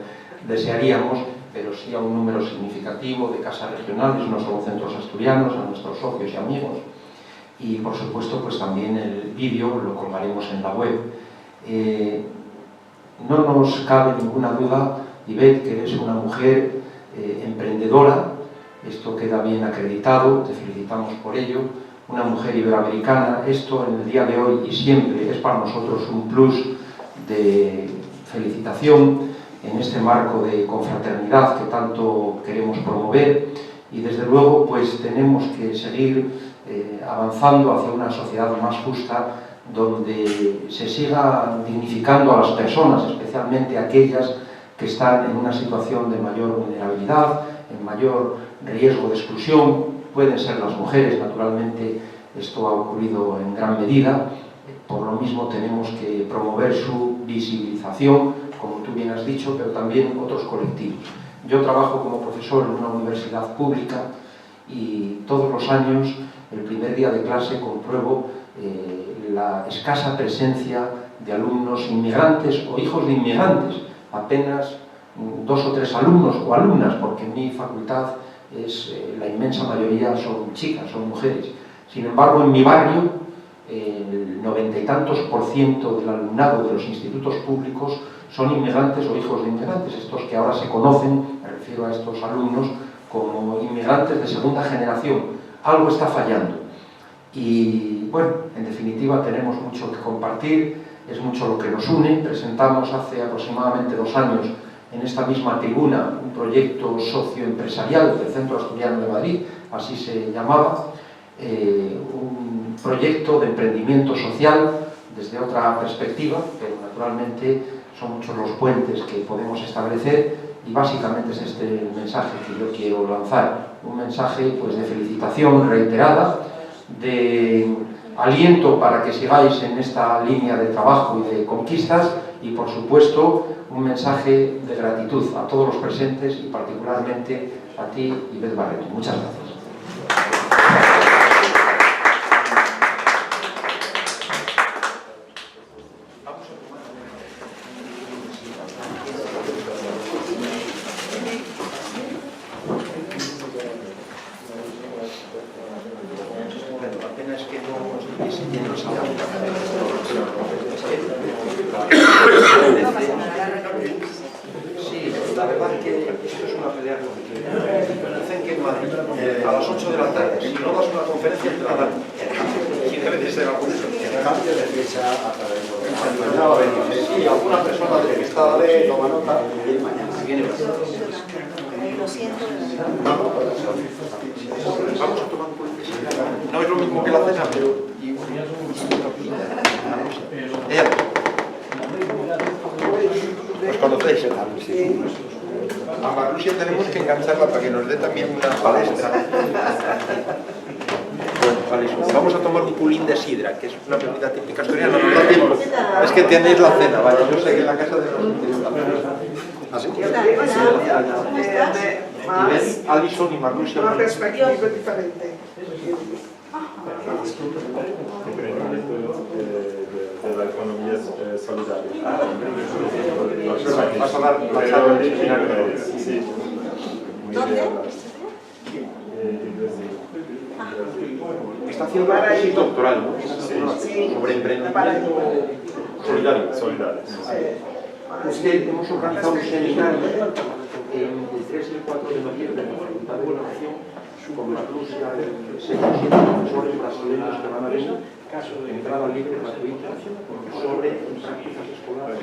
desearíamos, pero sí a un número significativo de casas regionales, no solo centros asturianos, a nuestros socios y amigos. Y, por supuesto, pues también el vídeo lo colgaremos en la web. No nos cabe ninguna duda, Ivette, que eres una mujer emprendedora, esto queda bien acreditado, te felicitamos por ello, una mujer iberoamericana. Esto en el día de hoy y siempre es para nosotros un plus de felicitación en este marco de confraternidad que tanto queremos promover, y desde luego pues tenemos que seguir avanzando hacia una sociedad más justa, donde se siga dignificando a las personas, especialmente aquellas que están en una situación de mayor vulnerabilidad, en mayor riesgo de exclusión. Pueden ser las mujeres, naturalmente, esto ha ocurrido en gran medida. Por lo mismo tenemos que promover su visibilización, como tú bien has dicho, pero también otros colectivos. Yo trabajo como profesor en una universidad pública y todos los años, el primer día de clase, compruebo la escasa presencia de alumnos inmigrantes o hijos de inmigrantes. Apenas 2 o 3 alumnos o alumnas, porque en mi facultad la inmensa mayoría son chicas, son mujeres. Sin embargo, en mi barrio, el 90 y tantos % del alumnado de los institutos públicos son inmigrantes o hijos de inmigrantes, estos que ahora se conocen, me refiero a estos alumnos, como inmigrantes de segunda generación. Algo está fallando. Y bueno, en definitiva tenemos mucho que compartir, es mucho lo que nos une. Presentamos hace aproximadamente 2 años en esta misma tribuna un proyecto socioempresarial del Centro Asturiano de Madrid, así se llamaba, un proyecto de emprendimiento social desde otra perspectiva, pero naturalmente son muchos los puentes que podemos establecer, y básicamente es este el mensaje que yo quiero lanzar, un mensaje pues de felicitación reiterada, de aliento para que sigáis en esta línea de trabajo y de conquistas, y por supuesto un mensaje de gratitud a todos los presentes y particularmente a ti, Ivette Barreto. Muchas gracias. Sí, la verdad es que esto es una pelea continua. Dicen que en Madrid, a las 8 de la tarde, si no das una conferencia, te la dan. 15 veces de vacunas. El cambio de fecha a través de sí, alguna persona de que está de toma nota y mañana. Lo siento. Vamos a tomar un poco. No es lo mismo que la cena, pero... ¿Os conocéis? Sí. A Marlusia tenemos que engancharla para que nos dé también una palestra. Bueno, vale, vamos a tomar un culín de sidra, que es una bebida típica asturiana, no da tiempo. Es que tenéis la cena, vale, yo sé que en la casa de los... ¿Así? ¿Cómo estás? Ivette, Alison y Marlusia. Una perspectiva diferente. Vas a dar la charla al final. ¿Dónde? Está haciendo una tesis doctoral, ¿no? Sobre emprendimiento solidario. Es que hemos organizado un seminario el 3 y el 4 de noviembre en la Facultad de Educación con la Rusia de 6 o 7 profesores brasileños que van a venir, entrada libre gratuita, sobre prácticas escolares.